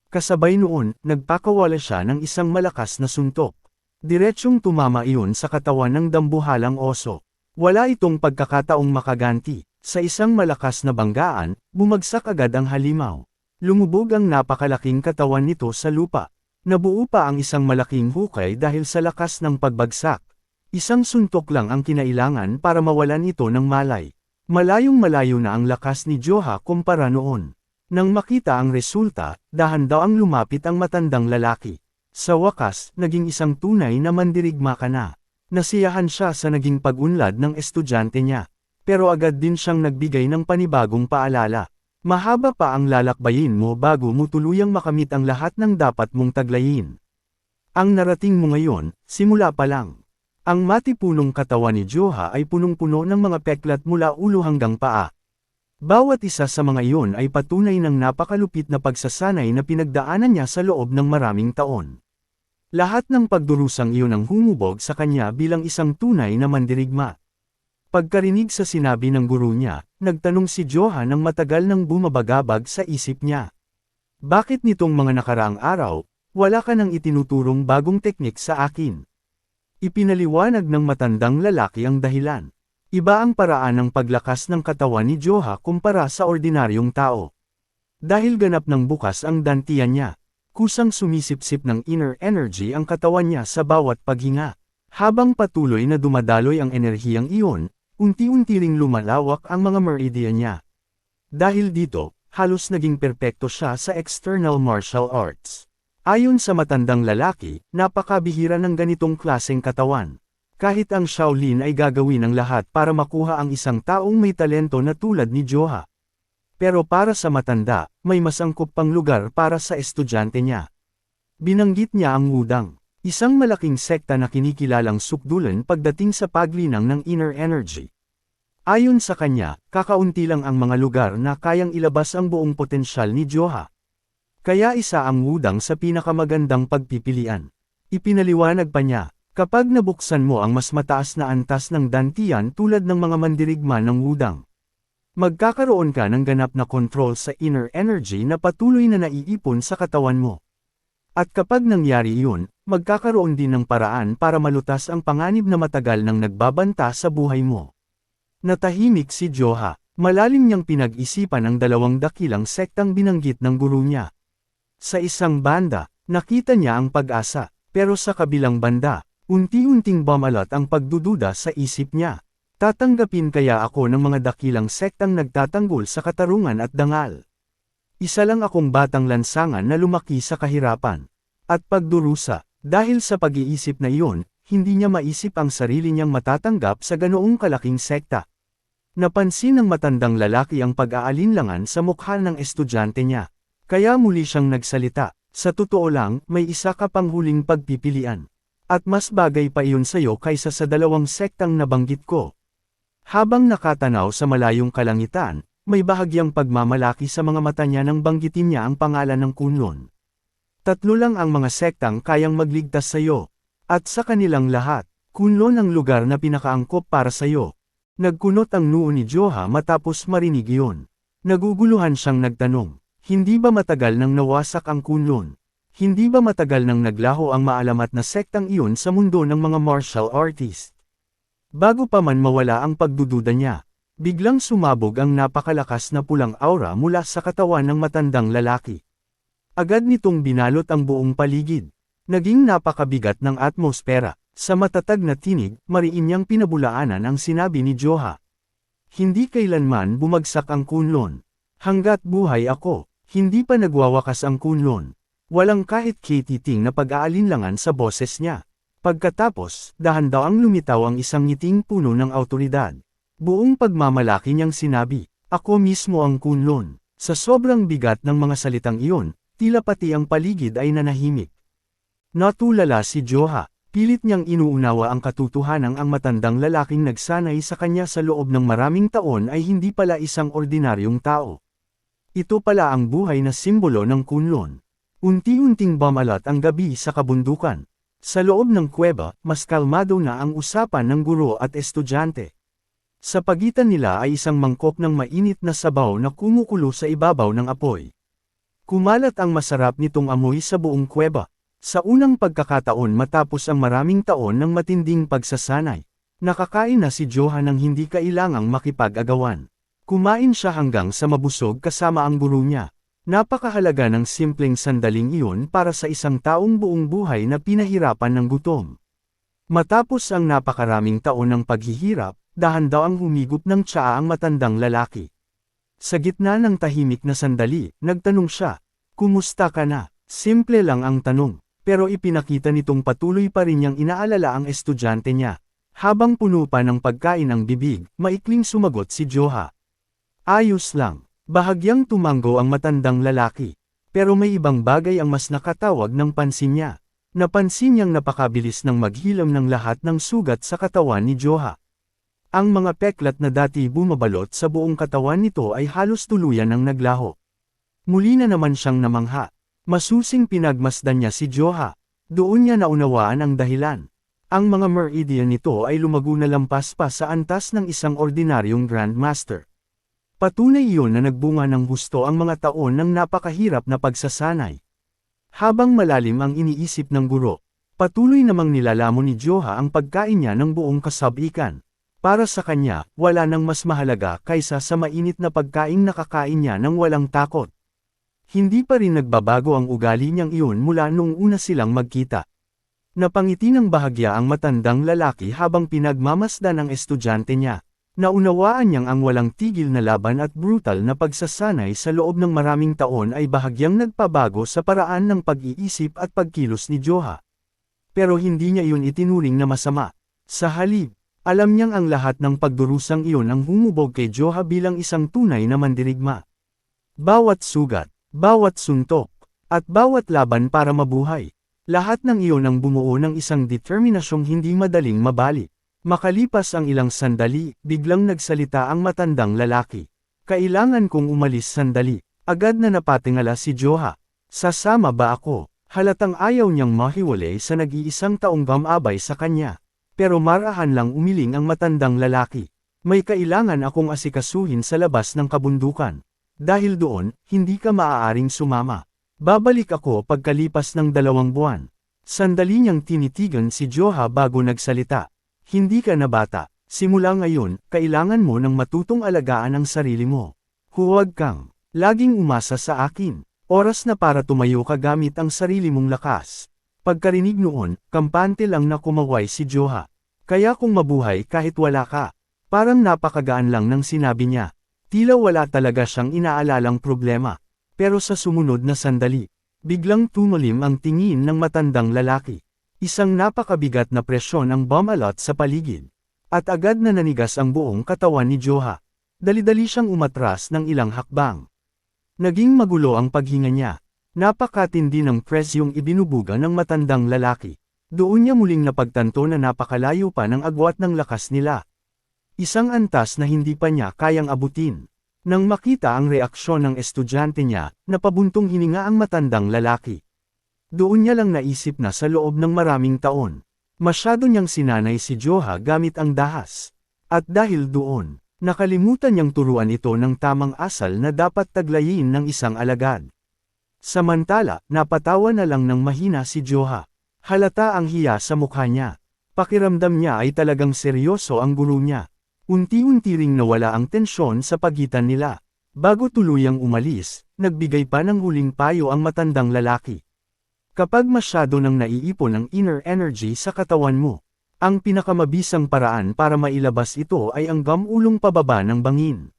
Kasabay noon, nagpakawala siya ng isang malakas na suntok. Diretsyong tumama iyon sa katawan ng dambuhalang oso. Wala itong pagkakataong makaganti. Sa isang malakas na banggaan, bumagsak agad ang halimaw. Lumubog ang napakalaking katawan nito sa lupa. Nabuo pa ang isang malaking hukay dahil sa lakas ng pagbagsak. Isang suntok lang ang kinailangan para mawalan ito ng malay. Malayong malayo na ang lakas ni Joha kumpara noon. Nang makita ang resulta, dahan-daw ang lumapit ang matandang lalaki. Sa wakas, naging isang tunay na mandirigma ka na. Nasiyahan siya sa naging pag-unlad ng estudyante niya. Pero agad din siyang nagbigay ng panibagong paalala. Mahaba pa ang lalakbayin mo bago mo tuluyang makamit ang lahat ng dapat mong taglayin. Ang narating mo ngayon, simula pa lang. Ang matipunong katawan ni Joha ay punong-puno ng mga peklat mula ulo hanggang paa. Bawat isa sa mga iyon ay patunay ng napakalupit na pagsasanay na pinagdaanan niya sa loob ng maraming taon. Lahat ng pagdurusang iyon ang humubog sa kanya bilang isang tunay na mandirigma. Pagkarinig sa sinabi ng guru niya, nagtanong si Joha ng matagal nang bumabagabag sa isip niya. Bakit nitong mga nakaraang araw, wala ka nang itinuturong bagong teknik sa akin? Ipinaliwanag ng matandang lalaki ang dahilan. Iba ang paraan ng paglakas ng katawan ni Joha kumpara sa ordinaryong tao. Dahil ganap ng bukas ang dantian niya, kusang sumisipsip ng inner energy ang katawan niya sa bawat paghinga. Habang patuloy na dumadaloy ang enerhiyang iyon, unti-unti ring lumalawak ang mga meridian niya. Dahil dito, halos naging perpekto siya sa external martial arts. Ayon sa matandang lalaki, napakabihira ng ganitong klaseng katawan. Kahit ang Shaolin ay gagawin ang lahat para makuha ang isang taong may talento na tulad ni Joha. Pero para sa matanda, may mas angkop pang lugar para sa estudyante niya. Binanggit niya ang Wudang, isang malaking sekta na kinikilalang sukdulan pagdating sa paglinang ng inner energy. Ayon sa kanya, kakaunti lang ang mga lugar na kayang ilabas ang buong potensyal ni Joha. Kaya isa ang Wudang sa pinakamagandang pagpipilian. Ipinaliwanag pa niya, kapag nabuksan mo ang mas mataas na antas ng dantian tulad ng mga mandirigma ng Wudang, magkakaroon ka ng ganap na control sa inner energy na patuloy na naiipon sa katawan mo. At kapag nangyari iyon, magkakaroon din ng paraan para malutas ang panganib na matagal nang nagbabanta sa buhay mo. Natahimik si Joha, malalim niyang pinag-isipan ang dalawang dakilang sektang binanggit ng guru niya. Sa isang banda, nakita niya ang pag-asa, pero sa kabilang banda, unti-unting bumalot ang pagdududa sa isip niya. Tatanggapin kaya ako ng mga dakilang sektang nagtatanggol sa katarungan at dangal? Isa lang akong batang lansangan na lumaki sa kahirapan at pagdurusa. Dahil sa pag-iisip na iyon, hindi niya maisip ang sarili niyang matatanggap sa ganoong kalaking sekta. Napansin ng matandang lalaki ang pag-aalinlangan sa mukha ng estudyante niya. Kaya muli siyang nagsalita, sa totoo lang, may isa ka pang huling pagpipilian. At mas bagay pa iyon sa'yo kaysa sa dalawang sektang nabanggit ko. Habang nakatanaw sa malayong kalangitan, may bahagyang pagmamalaki sa mga mata niya nang banggitin niya ang pangalan ng Kunlun. Tatlo lang ang mga sektang kayang magligtas sa'yo. At sa kanilang lahat, Kunlun ang lugar na pinakaangkop para sa'yo. Nagkunot ang noo ni Joha matapos marinig iyon. Naguguluhan siyang nagtanong, hindi ba matagal nang nawasak ang Kunlun? Hindi ba matagal nang naglaho ang maalamat na sektang iyon sa mundo ng mga martial artist? Bago pa man mawala ang pagdududa niya, biglang sumabog ang napakalakas na pulang aura mula sa katawan ng matandang lalaki. Agad nitong binalot ang buong paligid. Naging napakabigat ng atmosfera. Sa matatag na tinig, mariin niyang pinabulaanan ang sinabi ni Joha. Hindi kailanman bumagsak ang Kunlun. Hanggat buhay ako, hindi pa nagwawakas ang Kunlun. Walang kahit kititing na pag-aalinlangan sa boses niya. Pagkatapos, dahan-dahang lumitaw ang isang ngiting puno ng awtoridad. Buong pagmamalaki niyang sinabi, ako mismo ang Kunlun. Sa sobrang bigat ng mga salitang iyon, tila pati ang paligid ay nanahimik. Natulala si Joha, pilit niyang inuunawa ang katotohanan ang matandang lalaking nagsanay sa kanya sa loob ng maraming taon ay hindi pala isang ordinaryong tao. Ito pala ang buhay na simbolo ng Kunlun. Unti-unting bumalot ang gabi sa kabundukan. Sa loob ng kuweba, mas kalmado na ang usapan ng guro at estudyante. Sa pagitan nila ay isang mangkok ng mainit na sabaw na kumukulo sa ibabaw ng apoy. Kumalat ang masarap nitong amoy sa buong kuweba. Sa unang pagkakataon matapos ang maraming taon ng matinding pagsasanay, nakakain na si Joha nang hindi kailangang makipag-agawan. Kumain siya hanggang sa mabusog kasama ang guru niya. Napakahalaga ng simpleng sandaling iyon para sa isang taong buong buhay na pinahirapan ng gutom. Matapos ang napakaraming taon ng paghihirap, dahan-dahang humigop ng tsaa ang matandang lalaki. Sa gitna ng tahimik na sandali, nagtanong siya, "Kumusta ka na?" Simple lang ang tanong. Pero ipinakita nitong patuloy pa rin niyang inaalala ang estudyante niya. Habang puno pa ng pagkain ang bibig, maikling sumagot si Joha. Ayos lang. Bahagyang tumango ang matandang lalaki. Pero may ibang bagay ang mas nakatawag ng pansin niya. Napansin niyang napakabilis ng maghilom ng lahat ng sugat sa katawan ni Joha. Ang mga peklat na dati bumabalot sa buong katawan nito ay halos tuluyan ng naglaho. Muli na naman siyang namangha. Masusing pinagmasdan niya si Joha. Doon niya naunawaan ang dahilan. Ang mga meridian nito ay lumago na lampas pa sa antas ng isang ordinaryong Grandmaster. Patunay iyon na nagbunga ng gusto ang mga taon ng napakahirap na pagsasanay. Habang malalim ang iniisip ng guro, patuloy namang nilalamon ni Joha ang pagkain niya ng buong kasabikan. Para sa kanya, wala nang mas mahalaga kaysa sa mainit na pagkaing nakakain niya ng walang takot. Hindi pa rin nagbabago ang ugali niyang iyon mula noong una silang magkita. Napangiti ng bahagya ang matandang lalaki habang pinagmamasdan ang estudyante niya. Naunawaan niyang ang walang tigil na laban at brutal na pagsasanay sa loob ng maraming taon ay bahagyang nagpabago sa paraan ng pag-iisip at pagkilos ni Joha. Pero hindi niya iyon itinuring na masama. Sa halip, alam niyang ang lahat ng pagdurusang iyon ang humubog kay Joha bilang isang tunay na mandirigma. Bawat sugat, bawat suntok, at bawat laban para mabuhay. Lahat ng iyon ang bumuo ng isang determinasyong hindi madaling mabali. Makalipas ang ilang sandali, biglang nagsalita ang matandang lalaki. Kailangan kong umalis sandali. Agad na napatingala si Joha. Sasama ba ako? Halatang ayaw niyang mahiwalay sa nag-iisang taong gamabay sa kanya. Pero marahan lang umiling ang matandang lalaki. May kailangan akong asikasuhin sa labas ng kabundukan. Dahil doon, hindi ka maaaring sumama. Babalik ako pagkalipas ng 2 buwan. Sandali niyang tinitigan si Joha bago nagsalita. Hindi ka na bata. Simula ngayon, kailangan mo ng matutong alagaan ang sarili mo. Huwag kang laging umasa sa akin. Oras na para tumayo ka gamit ang sarili mong lakas. Pagkarinig noon, kampante lang na kumaway si Joha. Kaya kung mabuhay kahit wala ka. Parang napakagaan lang ng sinabi niya. Tila wala talaga siyang inaalalang problema. Pero sa sumunod na sandali, biglang tumalim ang tingin ng matandang lalaki. Isang napakabigat na presyon ang bumalot sa paligid. At agad na nanigas ang buong katawan ni Joha. Dali-dali siyang umatras ng ilang hakbang. Naging magulo ang paghinga niya. Napakatindi ng presyong ibinubuga ng matandang lalaki. Doon niya muling napagtanto na napakalayo pa ng agwat ng lakas nila. Isang antas na hindi pa niya kayang abutin. Nang makita ang reaksyon ng estudyante niya, napabuntong hininga ang matandang lalaki. Doon niya lang naisip na sa loob ng maraming taon. Masyado niyang sinanay si Joha gamit ang dahas. At dahil doon, nakalimutan niyang turuan ito ng tamang asal na dapat taglayin ng isang alagad. Samantala, napatawa na lang ng mahina si Joha. Halata ang hiya sa mukha niya. Pakiramdam niya ay talagang seryoso ang guro niya. Unti-unti ring nawala ang tensyon sa pagitan nila. Bago tuluyang umalis, nagbigay pa ng huling payo ang matandang lalaki. Kapag masyado nang naiipon ang inner energy sa katawan mo, ang pinakamabisang paraan para mailabas ito ay ang gamulong pababa ng bangin.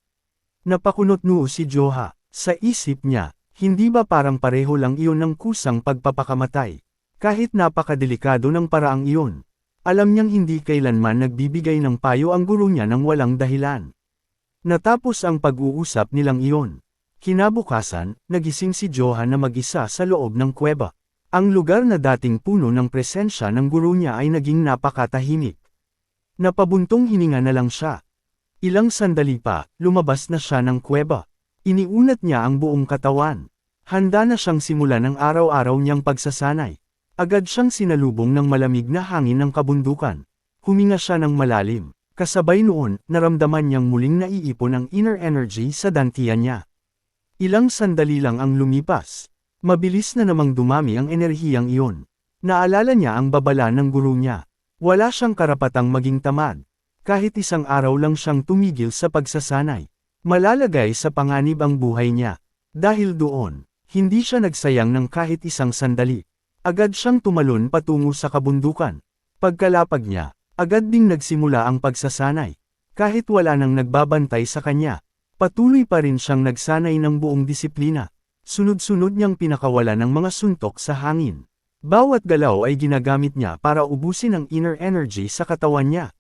Napakunot noo si Joha. Sa isip niya, hindi ba parang pareho lang iyon ng kusang pagpapakamatay? Kahit napakadelikado ng paraang iyon. Alam niyang hindi kailanman nagbibigay ng payo ang guro niya ng walang dahilan. Natapos ang pag-uusap nilang iyon. Kinabukasan, nagising si Joha na mag-isa sa loob ng kuweba. Ang lugar na dating puno ng presensya ng guro niya ay naging napakatahimik. Napabuntong hininga na lang siya. Ilang sandali pa, lumabas na siya ng kuweba. Iniunat niya ang buong katawan. Handa na siyang simulan ang araw-araw niyang pagsasanay. Agad siyang sinalubong ng malamig na hangin ng kabundukan. Huminga siya ng malalim. Kasabay noon, naramdaman niyang muling naiipon ang inner energy sa dantian niya. Ilang sandali lang ang lumipas. Mabilis na namang dumami ang enerhiyang iyon. Naalala niya ang babala ng guro niya. Wala siyang karapatang maging tamad. Kahit isang araw lang siyang tumigil sa pagsasanay. Malalagay sa panganib ang buhay niya. Dahil doon, hindi siya nagsayang ng kahit isang sandali. Agad siyang tumalon patungo sa kabundukan. Pagkalapag niya, agad ding nagsimula ang pagsasanay. Kahit wala nang nagbabantay sa kanya, patuloy pa rin siyang nagsanay ng buong disiplina. Sunod-sunod niyang pinakawala ng mga suntok sa hangin. Bawat galaw ay ginagamit niya para ubusin ang inner energy sa katawan niya.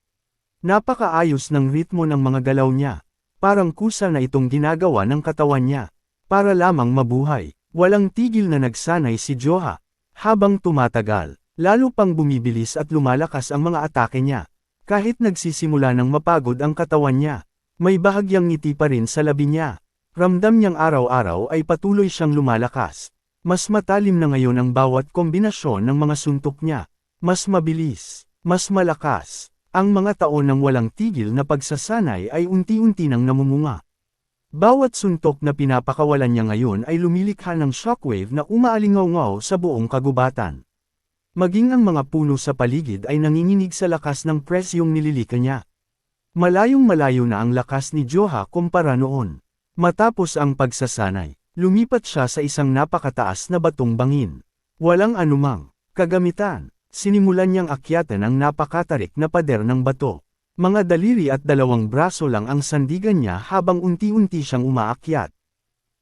Napakaayos ng ritmo ng mga galaw niya. Parang kusa na itong ginagawa ng katawan niya. Para lamang mabuhay, walang tigil na nagsanay si Joha. Habang tumatagal, lalo pang bumibilis at lumalakas ang mga atake niya. Kahit nagsisimula ng mapagod ang katawan niya, may bahagyang ngiti pa rin sa labi niya. Ramdam niyang araw-araw ay patuloy siyang lumalakas. Mas matalim na ngayon ang bawat kombinasyon ng mga suntok niya. Mas mabilis, mas malakas. Ang mga taon ng walang tigil na pagsasanay ay unti-unti nang namumunga. Bawat suntok na pinapakawalan niya ngayon ay lumilikha ng shockwave na umaalingaw-ngaw sa buong kagubatan. Maging ang mga puno sa paligid ay nanginginig sa lakas ng presyong nililika niya. Malayong malayo na ang lakas ni Joha kumpara noon. Matapos ang pagsasanay, lumipat siya sa isang napakataas na batong bangin. Walang anumang kagamitan, sinimulan niyang akyatan ang napakatarik na pader ng bato. Mga daliri at 2 braso lang ang sandigan niya habang unti-unti siyang umaakyat.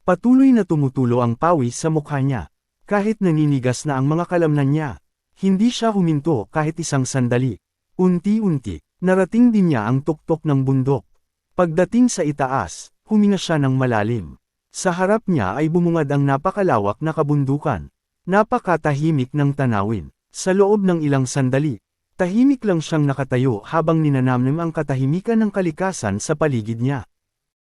Patuloy na tumutulo ang pawis sa mukha niya. Kahit naninigas na ang mga kalamnan niya, hindi siya huminto kahit isang sandali. Unti-unti, narating din niya ang tuktok ng bundok. Pagdating sa itaas, huminga siya ng malalim. Sa harap niya ay bumungad ang napakalawak na kabundukan. Napakatahimik ng tanawin. Sa loob ng ilang sandali, tahimik lang siyang nakatayo habang ninanamnam ang katahimikan ng kalikasan sa paligid niya.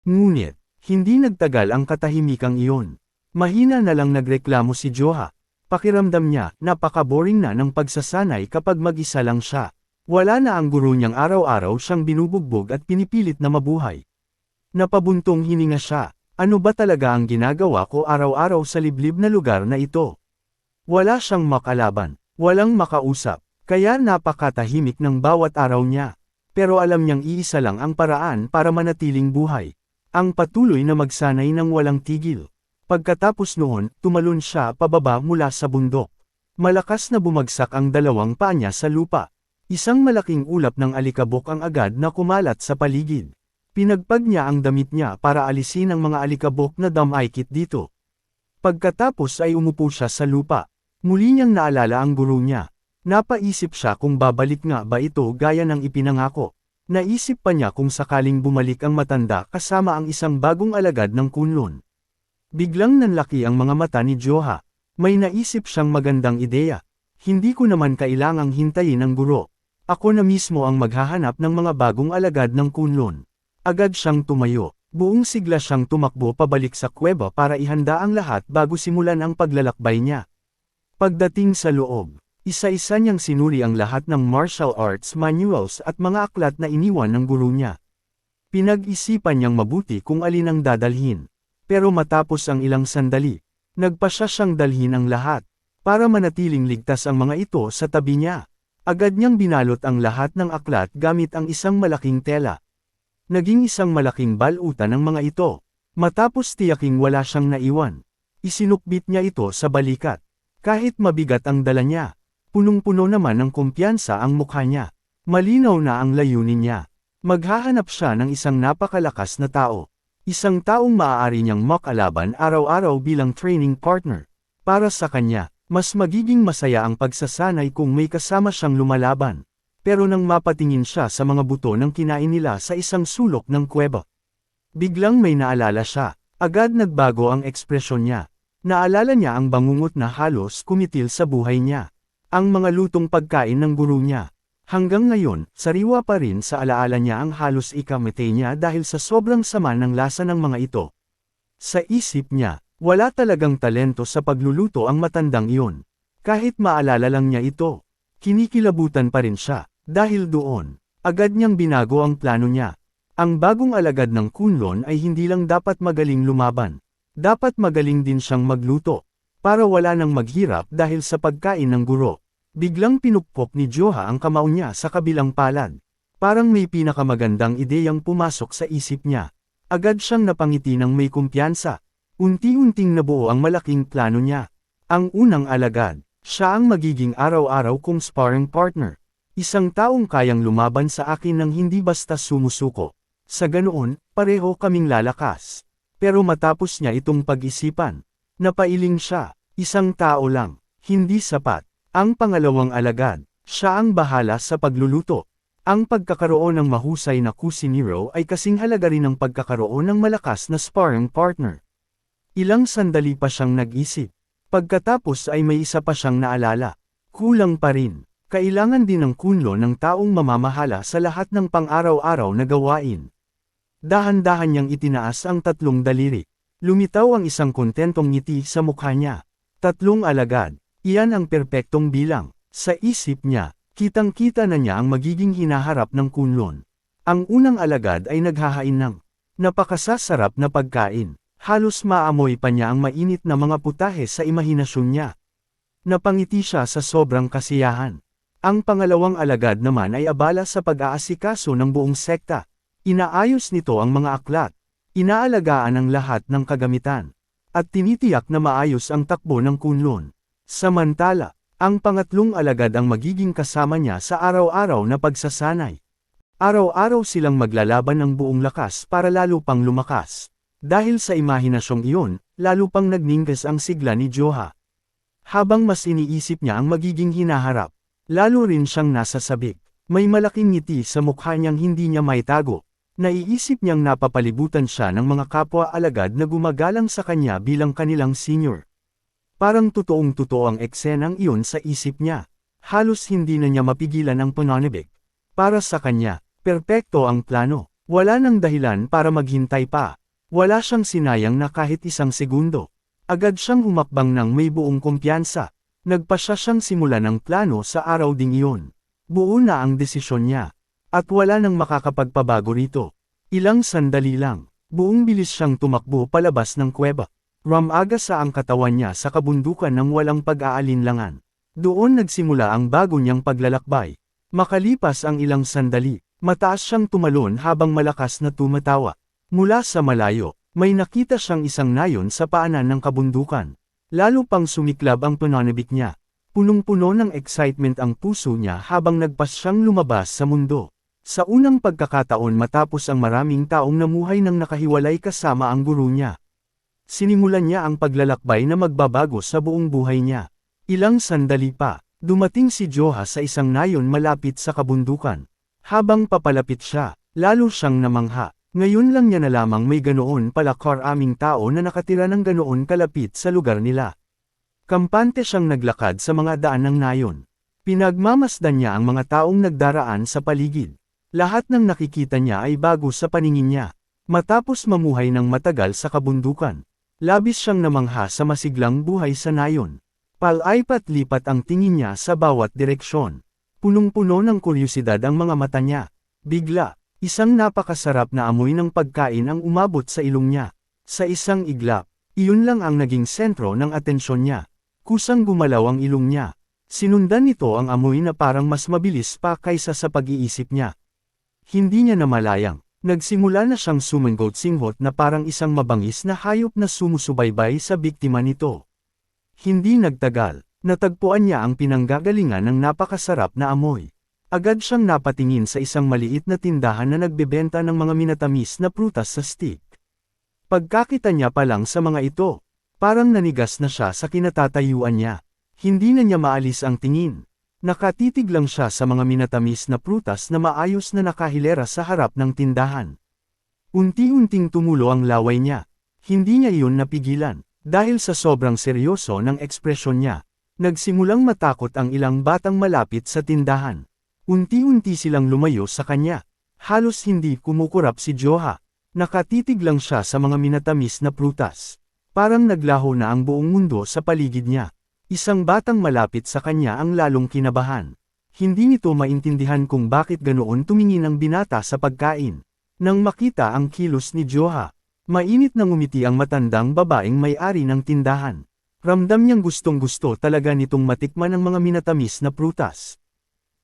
Ngunit, hindi nagtagal ang katahimikang iyon. Mahina na lang nagreklamo si Joha. Pakiramdam niya, napaka-boring na ng pagsasanay kapag mag-isa lang siya. Wala na ang guro niyang araw-araw siyang binubugbog at pinipilit na mabuhay. Napabuntong hininga siya. Ano ba talaga ang ginagawa ko araw-araw sa liblib na lugar na ito? Wala siyang makalaban, walang makausap, kaya napakatahimik ng bawat araw niya. Pero alam niyang iisa lang ang paraan para manatiling buhay. Ang patuloy na magsanay ng walang tigil. Pagkatapos noon, tumalon siya pababa mula sa bundok. Malakas na bumagsak ang 2 paa niya sa lupa. Isang malaking ulap ng alikabok ang agad na kumalat sa paligid. Pinagpag niya ang damit niya para alisin ang mga alikabok na damaykit dito. Pagkatapos ay umupo siya sa lupa. Muli niyang naalala ang guro niya. Napaisip siya kung babalik nga ba ito gaya ng ipinangako. Naisip pa niya kung sakaling bumalik ang matanda kasama ang isang bagong alagad ng kunlun. Biglang nanlaki ang mga mata ni Joha. May naisip siyang magandang ideya. Hindi ko naman kailangang hintayin ang guro. Ako na mismo ang maghahanap ng mga bagong alagad ng kunlun. Agad siyang tumayo. Buong sigla siyang tumakbo pabalik sa kuweba para ihanda ang lahat bago simulan ang paglalakbay niya. Pagdating sa loob, isa-isa niyang sinuri ang lahat ng martial arts manuals at mga aklat na iniwan ng guro niya. Pinag-isipan niyang mabuti kung alin ang dadalhin. Pero matapos ang ilang sandali, nagpasya siyang dalhin ang lahat. Para manatiling ligtas ang mga ito sa tabi niya. Agad niyang binalot ang lahat ng aklat gamit ang isang malaking tela. Naging isang malaking balutan ang mga ito. Matapos tiyaking wala siyang naiwan, isinukbit niya ito sa balikat. Kahit mabigat ang dala niya, punong-puno naman ng kumpiyansa ang mukha niya. Malinaw na ang layunin niya. Maghahanap siya ng isang napakalakas na tao. Isang taong maaari niyang makalaban araw-araw bilang training partner. Para sa kanya, mas magiging masaya ang pagsasanay kung may kasama siyang lumalaban. Pero nang mapatingin siya sa mga buto ng kinain nila sa isang sulok ng kuweba, biglang may naalala siya. Agad nagbago ang ekspresyon niya. Naalala niya ang bangungot na halos kumitil sa buhay niya. Ang mga lutong pagkain ng guro niya. Hanggang ngayon, sariwa pa rin sa alaala niya ang halos ikamatay niya dahil sa sobrang sama ng lasa ng mga ito. Sa isip niya, wala talagang talento sa pagluluto ang matandang iyon. Kahit maalala lang niya ito, kinikilabutan pa rin siya. Dahil doon, agad niyang binago ang plano niya. Ang bagong alagad ng kunlun ay hindi lang dapat magaling lumaban. Dapat magaling din siyang magluto. Para wala nang maghirap dahil sa pagkain ng guro. Biglang pinukpok ni Joha ang kamao niya sa kabilang palad. Parang may pinakamagandang ideyang pumasok sa isip niya. Agad siyang napangiti ng may kumpiyansa. Unti-unting nabuo ang malaking plano niya. Ang unang alagad, siya ang magiging araw-araw kong sparring partner. Isang taong kayang lumaban sa akin nang hindi basta sumusuko. Sa ganoon, pareho kaming lalakas. Pero matapos niya itong pag-isipan, napailing siya. Isang tao lang, hindi sapat. Ang pangalawang alagad, siya ang bahala sa pagluluto. Ang pagkakaroon ng mahusay na kusinero ay kasing halaga rin ng pagkakaroon ng malakas na sparring partner. Ilang sandali pa siyang nag-isip. Pagkatapos ay may isa pa siyang naalala. Kulang pa rin. Kailangan din ng kunlo ng taong mamamahala sa lahat ng pang-araw-araw na gawain. Dahan-dahan niyang itinaas ang 3 daliri. Lumitaw ang isang kontentong ngiti sa mukha niya. 3 alagad. Iyan ang perpektong bilang. Sa isip niya, kitang-kita na niya ang magiging hinaharap ng kunlon. Ang unang alagad ay naghahain ng napakasasarap na pagkain. Halos maamoy pa niya ang mainit na mga putahe sa imahinasyon niya. Napangiti siya sa sobrang kasiyahan. Ang pangalawang alagad naman ay abala sa pag-aasikaso ng buong sekta. Inaayos nito ang mga aklat. Inaalagaan ang lahat ng kagamitan. At tinitiyak na maayos ang takbo ng kunlon. Samantala, ang pangatlong alagad ang magiging kasama niya sa araw-araw na pagsasanay. Araw-araw silang maglalaban ng buong lakas para lalo pang lumakas. Dahil sa imahinasyong iyon, lalo pang nagninggas ang sigla ni Joha. Habang mas iniisip niya ang magiging hinaharap, lalo rin siyang nasasabik. May malaking ngiti sa mukha niyang hindi niya maitago. Naiisip niyang napapalibutan siya ng mga kapwa-alagad na gumagalang sa kanya bilang kanilang senior. Parang totoong-totoo ang eksenang iyon sa isip niya. Halos hindi na niya mapigilan ang pananabik. Para sa kanya, perpekto ang plano. Wala nang dahilan para maghintay pa. Wala siyang sinayang na kahit isang segundo. Agad siyang humakbang ng may buong kumpiyansa. Nagpasya siyang simulan ng plano sa araw ding iyon. Buo na ang desisyon niya. At wala nang makakapagpabago rito. Ilang sandali lang, buong bilis siyang tumakbo palabas ng kuweba. Ramaga sa ang katawan niya sa kabundukan ng walang pag-aalinlangan. Doon nagsimula ang bago niyang paglalakbay. Makalipas ang ilang sandali, mataas siyang tumalon habang malakas na tumatawa. Mula sa malayo, may nakita siyang isang nayon sa paanan ng kabundukan. Lalo pang sumiklab ang pananabik niya. Punong-puno ng excitement ang puso niya habang nagpas siyang lumabas sa mundo. Sa unang pagkakataon matapos ang maraming taong namuhay nang nakahiwalay kasama ang guru niya. Sinimulan niya ang paglalakbay na magbabago sa buong buhay niya. Ilang sandali pa, dumating si Joha sa isang nayon malapit sa kabundukan. Habang papalapit siya, lalo siyang namangha. Ngayon lang niya na lamang may ganoon pala karaming tao na nakatira ng ganoon kalapit sa lugar nila. Kampante siyang naglakad sa mga daan ng nayon. Pinagmamasdan niya ang mga taong nagdaraan sa paligid. Lahat ng nakikita niya ay bago sa paningin niya. Matapos mamuhay ng matagal sa kabundukan, labis siyang namangha sa masiglang buhay sa nayon. Palaipat-lipat ang tingin niya sa bawat direksyon. Punong-puno ng kuryosidad ang mga mata niya. Bigla, isang napakasarap na amoy ng pagkain ang umabot sa ilong niya. Sa isang iglap, iyon lang ang naging sentro ng atensyon niya. Kusang gumalaw ang ilong niya. Sinundan nito ang amoy na parang mas mabilis pa kaysa sa pag-iisip niya. Hindi niya namalayang, nagsimula na siyang sumenggot-singhot na parang isang mabangis na hayop na sumusubaybay sa biktima nito. Hindi nagtagal, natagpuan niya ang pinanggagalingan ng napakasarap na amoy. Agad siyang napatingin sa isang maliit na tindahan na nagbebenta ng mga minatamis na prutas sa stick. Pagkakita niya pa lang sa mga ito, parang nanigas na siya sa kinatatayuan niya. Hindi na niya maalis ang tingin. Nakatitig lang siya sa mga minatamis na prutas na maayos na nakahilera sa harap ng tindahan. Unti-unting tumulo ang laway niya. Hindi niya iyon napigilan, dahil sa sobrang seryoso ng ekspresyon niya. Nagsimulang matakot ang ilang batang malapit sa tindahan. Unti-unti silang lumayo sa kanya. Halos hindi kumukurap si Joha. Nakatitig lang siya sa mga minatamis na prutas. Parang naglaho na ang buong mundo sa paligid niya. Isang batang malapit sa kanya ang lalong kinabahan. Hindi nito maintindihan kung bakit ganoon tumingin ang binata sa pagkain. Nang makita ang kilos ni Joha, mainit na ngumiti ang matandang babaeng may-ari ng tindahan. Ramdam niyang gustong-gusto talaga nitong matikman ang mga minatamis na prutas.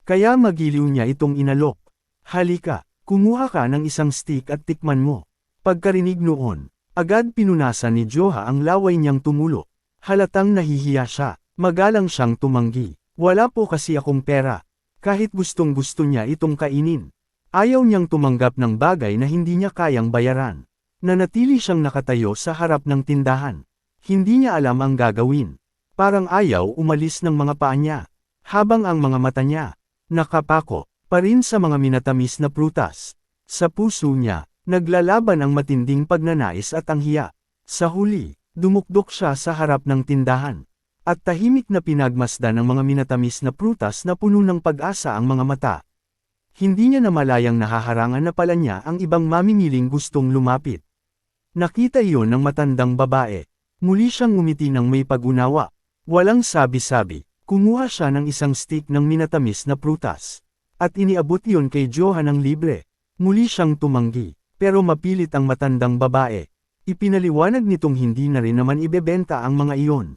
Kaya magiliw niya itong inalok. Halika, kumuha ka ng isang stick at tikman mo. Pagkarinig noon, agad pinunasan ni Joha ang laway niyang tumulo. Halatang nahihiya siya, magalang siyang tumanggi. Wala po kasi akong pera. Kahit gustong-gusto niya itong kainin. Ayaw niyang tumanggap ng bagay na hindi niya kayang bayaran. Nanatili siyang nakatayo sa harap ng tindahan. Hindi niya alam ang gagawin. Parang ayaw umalis ng mga paa niya. Habang ang mga mata niya, nakapako, pa rin sa mga minatamis na prutas. Sa puso niya, naglalaban ang matinding pagnanais at ang hiya. Sa huli, dumukdok siya sa harap ng tindahan. At tahimik na pinagmasdan ng mga minatamis na prutas na puno ng pag-asa ang mga mata. Hindi niya namalayang nahaharangan na pala niya ang ibang mamimiling gustong lumapit. Nakita iyon ng matandang babae. Muli siyang ngumiti ng may pag-unawa. Walang sabi-sabi, kumuha siya ng isang stick ng minatamis na prutas. At iniabot iyon kay Joha ng libre. Muli siyang tumanggi, pero mapilit ang matandang babae. Ipinaliwanag nitong hindi na rin naman ibebenta ang mga iyon.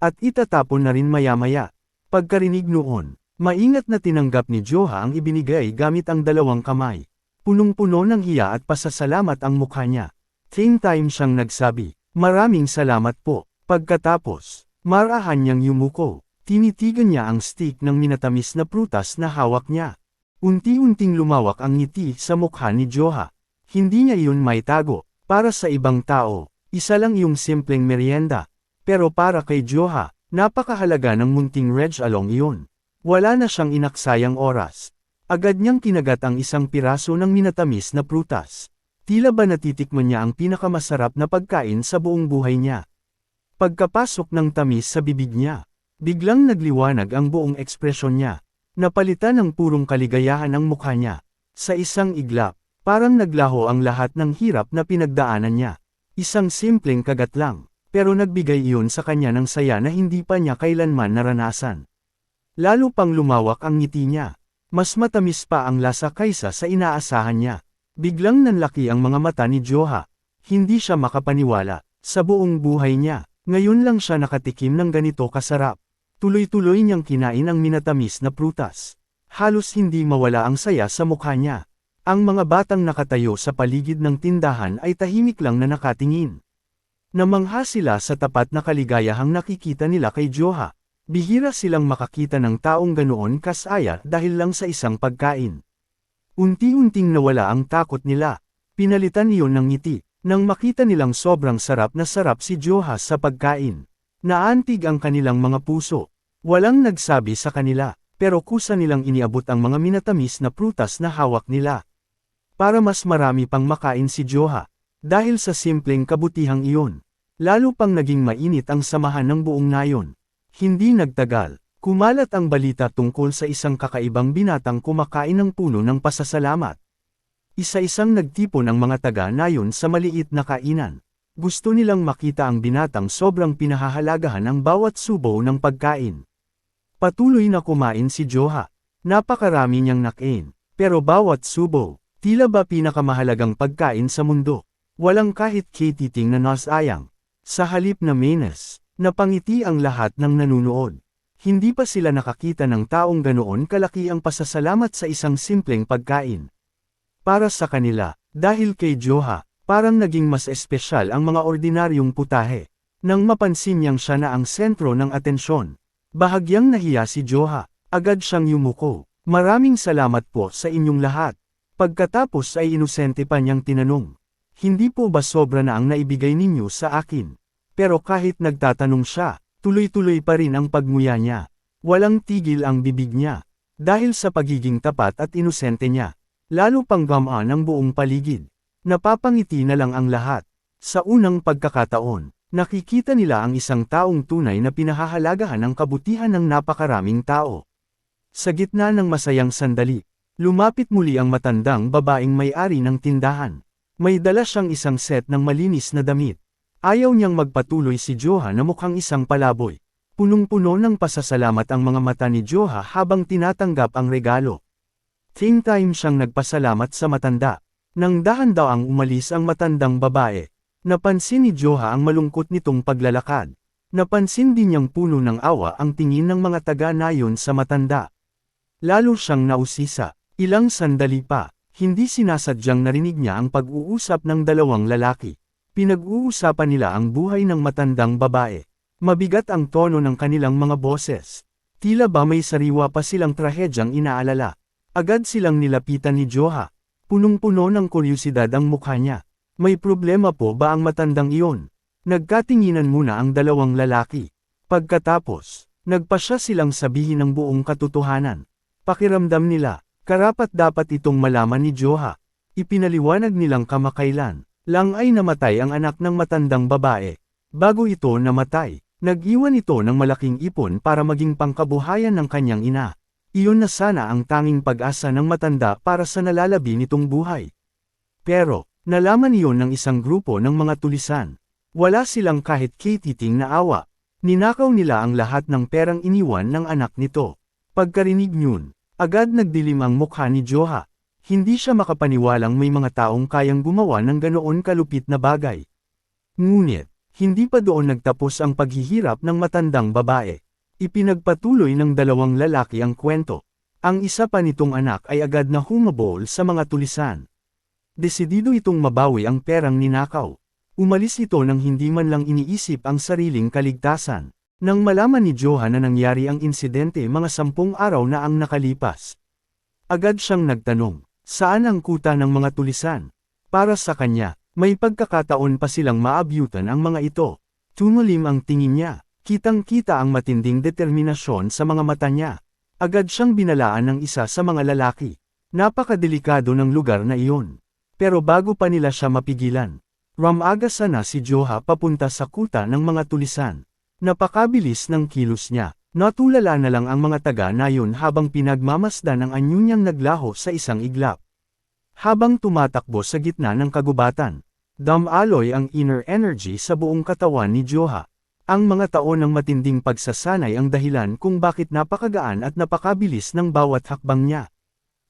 At itatapon na rin maya-maya. Pagkarinig noon, maingat na tinanggap ni Joha ang ibinigay gamit ang dalawang kamay. Punong-puno ng hiya at pasasalamat ang mukha niya. Same time siyang nagsabi, "Maraming salamat po." Pagkatapos, marahan niyang yumuko. Tinitigan niya ang stick ng minatamis na prutas na hawak niya. Unti-unting lumawak ang ngiti sa mukha ni Joha. Hindi niya iyon maitago. Para sa ibang tao, isa lang yung simpleng merienda. Pero para kay Joha, napakahalaga ng munting reg-along iyon. Wala na siyang inaksayang oras. Agad niyang kinagat ang isang piraso ng minatamis na prutas. Tila ba natitikman niya ang pinakamasarap na pagkain sa buong buhay niya. Pagkapasok ng tamis sa bibig niya, biglang nagliwanag ang buong ekspresyon niya. Napalitan ng purong kaligayahan ang mukha niya. Sa isang iglap, parang naglaho ang lahat ng hirap na pinagdaanan niya. Isang simpleng kagat lang, pero nagbigay iyon sa kanya ng saya na hindi pa niya kailanman naranasan. Lalo pang lumawak ang ngiti niya. Mas matamis pa ang lasa kaysa sa inaasahan niya. Biglang nanlaki ang mga mata ni Joha. Hindi siya makapaniwala. Sa buong buhay niya, ngayon lang siya nakatikim ng ganito kasarap. Tuloy-tuloy niyang kinain ang minatamis na prutas. Halos hindi mawala ang saya sa mukha niya. Ang mga batang nakatayo sa paligid ng tindahan ay tahimik lang na nakatingin. Namangha sila sa tapat na kaligayahang nakikita nila kay Joha. Bihira silang makakita ng taong ganoon kasaya dahil lang sa isang pagkain. Unti-unting nawala ang takot nila. Pinalitan iyon ng ngiti, nang makita nilang sobrang sarap na sarap si Joha sa pagkain. Naantig ang kanilang mga puso. Walang nagsabi sa kanila, pero kusa nilang iniabot ang mga minatamis na prutas na hawak nila. Para mas marami pang makain si Joha. Dahil sa simpleng kabutihang iyon, lalo pang naging mainit ang samahan ng buong nayon. Hindi nagtagal. Kumalat ang balita tungkol sa isang kakaibang binatang kumakain ng puno ng pasasalamat. Isa-isang nagtipon ang mga taga-nayon sa maliit na kainan. Gusto nilang makita ang binatang sobrang pinahahalagahan ang bawat subo ng pagkain. Patuloy na kumain si Joha. Napakarami niyang nakain. Pero bawat subo, tila ba pinakamahalagang pagkain sa mundo. Walang kahit katiting na nasayang. Sa halip na menes, napangiti ang lahat ng nanunood. Hindi pa sila nakakita ng taong ganoon kalaki ang pasasalamat sa isang simpleng pagkain. Para sa kanila, dahil kay Joha, parang naging mas espesyal ang mga ordinaryong putahe. Nang mapansin niyang siya na ang sentro ng atensyon, bahagyang nahiya si Joha, agad siyang yumuko. "Maraming salamat po sa inyong lahat." Pagkatapos ay inosente pa niyang tinanong, "Hindi po ba sobra na ang naibigay ninyo sa akin?" Pero kahit nagtatanong siya, tuloy-tuloy pa rin ang pagmuya niya. Walang tigil ang bibig niya. Dahil sa pagiging tapat at inosente niya, lalo pang gamaan ang buong paligid. Napapangiti na lang ang lahat. Sa unang pagkakataon, nakikita nila ang isang taong tunay na pinahahalagahan ang kabutihan ng napakaraming tao. Sa gitna ng masayang sandali, lumapit muli ang matandang babaeng may-ari ng tindahan. May dala siyang isang set ng malinis na damit. Ayaw niyang magpatuloy si Joha na mukhang isang palaboy. Punong-puno ng pasasalamat ang mga mata ni Joha habang tinatanggap ang regalo. Same time siyang nagpasalamat sa matanda. Nang dahan-dahang umalis ang matandang babae, napansin ni Joha ang malungkot nitong paglalakad. Napansin din niyang puno ng awa ang tingin ng mga taga-nayon sa matanda. Lalo siyang nausisa. Ilang sandali pa, hindi sinasadyang narinig niya ang pag-uusap ng dalawang lalaki. Pinag-uusapan nila ang buhay ng matandang babae. Mabigat ang tono ng kanilang mga boses. Tila ba may sariwa pa silang trahedyang inaalala. Agad silang nilapitan ni Joha. Punong-puno ng kuryusidad ang mukha niya. May problema po ba ang matandang iyon? Nagkatinginan muna ang dalawang lalaki. Pagkatapos, nagpasya silang sabihin ang buong katotohanan. Pakiramdam nila, karapat-dapat itong malaman ni Joha. Ipinaliwanag nilang kamakailan lang ay namatay ang anak ng matandang babae. Bago ito namatay, Nag-iwan ito ng malaking ipon para maging pangkabuhayan ng kanyang ina. Iyon na sana ang tanging pag-asa ng matanda para sa nalalabi nitong buhay. Pero, nalaman iyon ng isang grupo ng mga tulisan. Wala silang kahit katiting na awa. Ninakaw nila ang lahat ng perang iniwan ng anak nito. Pagkarinig niyon, agad nagdilim ang mukha ni Joha. Hindi siya makapaniwalang may mga taong kayang gumawa ng ganoon kalupit na bagay. Ngunit, hindi pa doon nagtapos ang paghihirap ng matandang babae. Ipinagpatuloy ng dalawang lalaki ang kwento. Ang isa pa nitong anak ay agad na humabol sa mga tulisan. Desidido itong mabawi ang perang ninakaw. Umalis ito nang hindi man lang iniisip ang sariling kaligtasan. Nang malaman ni Joha na nangyari ang insidente mga 10 araw na ang nakalipas. Agad siyang nagtanong, saan ang kuta ng mga tulisan? Para sa kanya, may pagkakataon pa silang maabyutan ang mga ito. Tumalim ang tingin niya, kitang-kita ang matinding determinasyon sa mga mata niya. Agad siyang binalaan ng isa sa mga lalaki. Napakadelikado ng lugar na iyon. Pero bago pa nila siya mapigilan, rumagasa na si Joha papunta sa kuta ng mga tulisan. Napakabilis ng kilos niya. Natulala na lang ang mga taga-nayon habang pinagmamasdan ang anyo niyang naglaho sa isang iglap. Habang tumatakbo sa gitna ng kagubatan, damaloy ang inner energy sa buong katawan ni Joha. Ang mga taon ng matinding pagsasanay ang dahilan kung bakit napakagaan at napakabilis ng bawat hakbang niya.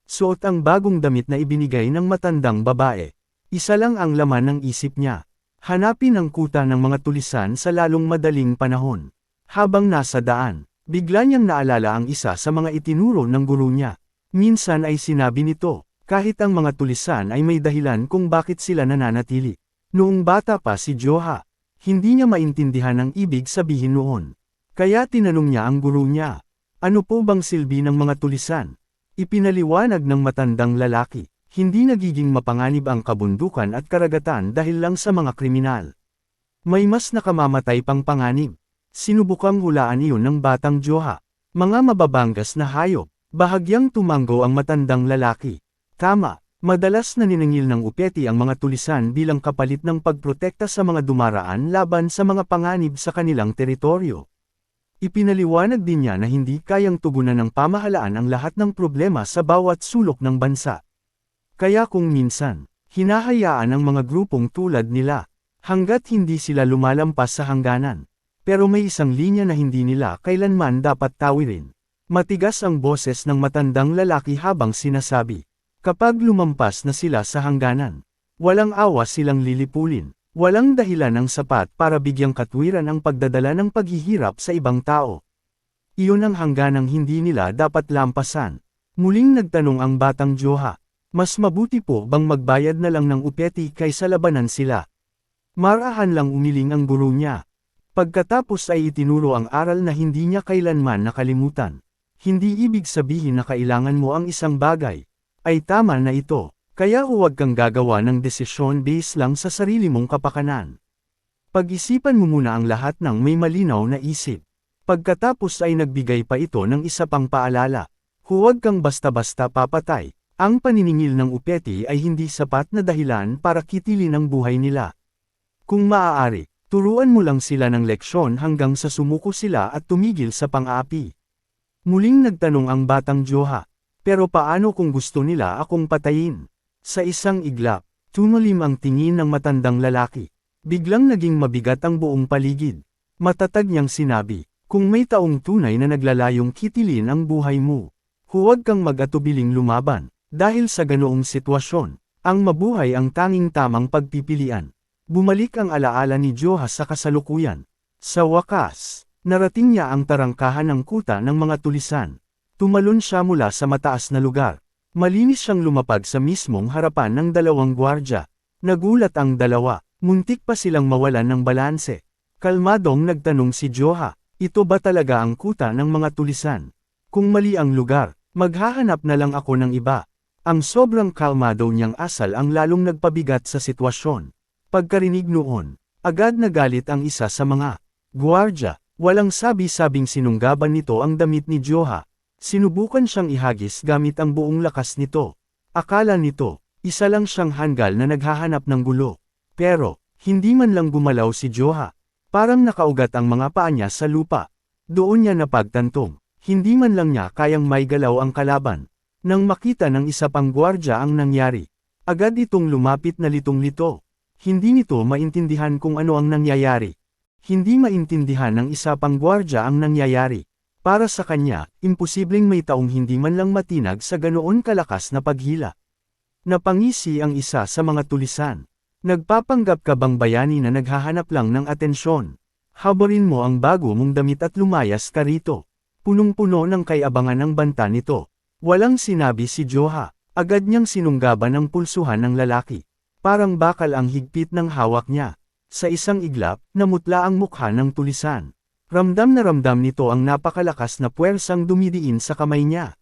Suot ang bagong damit na ibinigay ng matandang babae. Isa lang ang laman ng isip niya. Hanapin ang kuta ng mga tulisan sa lalong madaling panahon. Habang nasa daan, bigla niyang naalala ang isa sa mga itinuro ng guru niya. Minsan ay sinabi nito, kahit ang mga tulisan ay may dahilan kung bakit sila nananatili. Noong bata pa si Joha, hindi niya maintindihan ang ibig sabihin noon. Kaya tinanong niya ang guru niya, ano po bang silbi ng mga tulisan? Ipinaliwanag ng matandang lalaki. Hindi nagiging mapanganib ang kabundukan at karagatan dahil lang sa mga kriminal. May mas nakamamatay pang panganib. Sinubukang hulaan iyon ng batang Joha. Mga mababanggas na hayop. Bahagyang tumango ang matandang lalaki. Tama, madalas naniningil ng upeti ang mga tulisan bilang kapalit ng pagprotekta sa mga dumaraan laban sa mga panganib sa kanilang teritoryo. Ipinaliwanag din niya na hindi kayang tugunan ng pamahalaan ang lahat ng problema sa bawat sulok ng bansa. Kaya kung minsan, hinahayaan ang mga grupong tulad nila, hanggat hindi sila lumalampas sa hangganan. Pero may isang linya na hindi nila kailanman dapat tawirin. Matigas ang boses ng matandang lalaki habang sinasabi, kapag lumampas na sila sa hangganan, walang awa silang lilipulin, walang dahilan ang sapat para bigyang katwiran ang pagdadala ng paghihirap sa ibang tao. Iyon ang hangganang hindi nila dapat lampasan. Muling nagtanong ang batang Joha. Mas mabuti po bang magbayad na lang ng upeti kaysa labanan sila? Marahan lang umiling ang guru niya. Pagkatapos ay itinuro ang aral na hindi niya kailanman nakalimutan. Hindi ibig sabihin na kailangan mo ang isang bagay. Ay tama na ito, kaya huwag kang gagawa ng desisyon based lang sa sarili mong kapakanan. Pag-isipan mo muna ang lahat ng may malinaw na isip. Pagkatapos ay nagbigay pa ito ng isa pang paalala. Huwag kang basta-basta papatay. Ang paniningil ng upeti ay hindi sapat na dahilan para kitilin ang buhay nila. Kung maaari, turuan mo lang sila ng leksyon hanggang sa sumuko sila at tumigil sa pang-aapi. Muling nagtanong ang batang Joha, pero paano kung gusto nila akong patayin? Sa isang iglap, tumalim ang tingin ng matandang lalaki. Biglang naging mabigat ang buong paligid. Matatag niyang sinabi, kung may taong tunay na naglalayong kitilin ang buhay mo, huwag kang mag-atubiling lumaban. Dahil sa ganoong sitwasyon, ang mabuhay ang tanging tamang pagpipilian. Bumalik ang alaala ni Joha sa kasalukuyan. Sa wakas, narating niya ang tarangkahan ng kuta ng mga tulisan. Tumalon siya mula sa mataas na lugar. Malinis siyang lumapag sa mismong harapan ng dalawang gwardya. Nagulat ang dalawa, muntik pa silang mawalan ng balanse. Kalmadong nagtanong si Joha, ito ba talaga ang kuta ng mga tulisan? Kung mali ang lugar, maghahanap na lang ako ng iba. Ang sobrang kalmado niyang asal ang lalong nagpabigat sa sitwasyon. Pagkarinig noon, agad nagalit ang isa sa mga gwardya. Walang sabi-sabing sinunggaban nito ang damit ni Joha. Sinubukan siyang ihagis gamit ang buong lakas nito. Akala nito, isa lang siyang hanggal na naghahanap ng gulo. Pero, hindi man lang gumalaw si Joha. Parang nakaugat ang mga paa niya sa lupa. Doon niya napagtantong, hindi man lang niya kayang maigalaw ang kalaban. Nang makita ng isa pang gwardya ang nangyari, agad itong lumapit na litong-lito. Hindi nito maintindihan kung ano ang nangyayari. Hindi maintindihan ng isa pang gwardya ang nangyayari. Para sa kanya, imposibleng may taong hindi man lang matinag sa ganoon kalakas na paghila. Napangisi ang isa sa mga tulisan. Nagpapanggap ka bang bayani na naghahanap lang ng atensyon? Habarin mo ang bago mong damit at lumayas ka rito. Punong-puno ng kay-abangan ang banta nito. Walang sinabi si Joha. Agad niyang sinunggaban ang pulsuhan ng lalaki. Parang bakal ang higpit ng hawak niya. Sa isang iglap, namutla ang mukha ng tulisan. Ramdam na ramdam nito ang napakalakas na puwersang dumidiin sa kamay niya.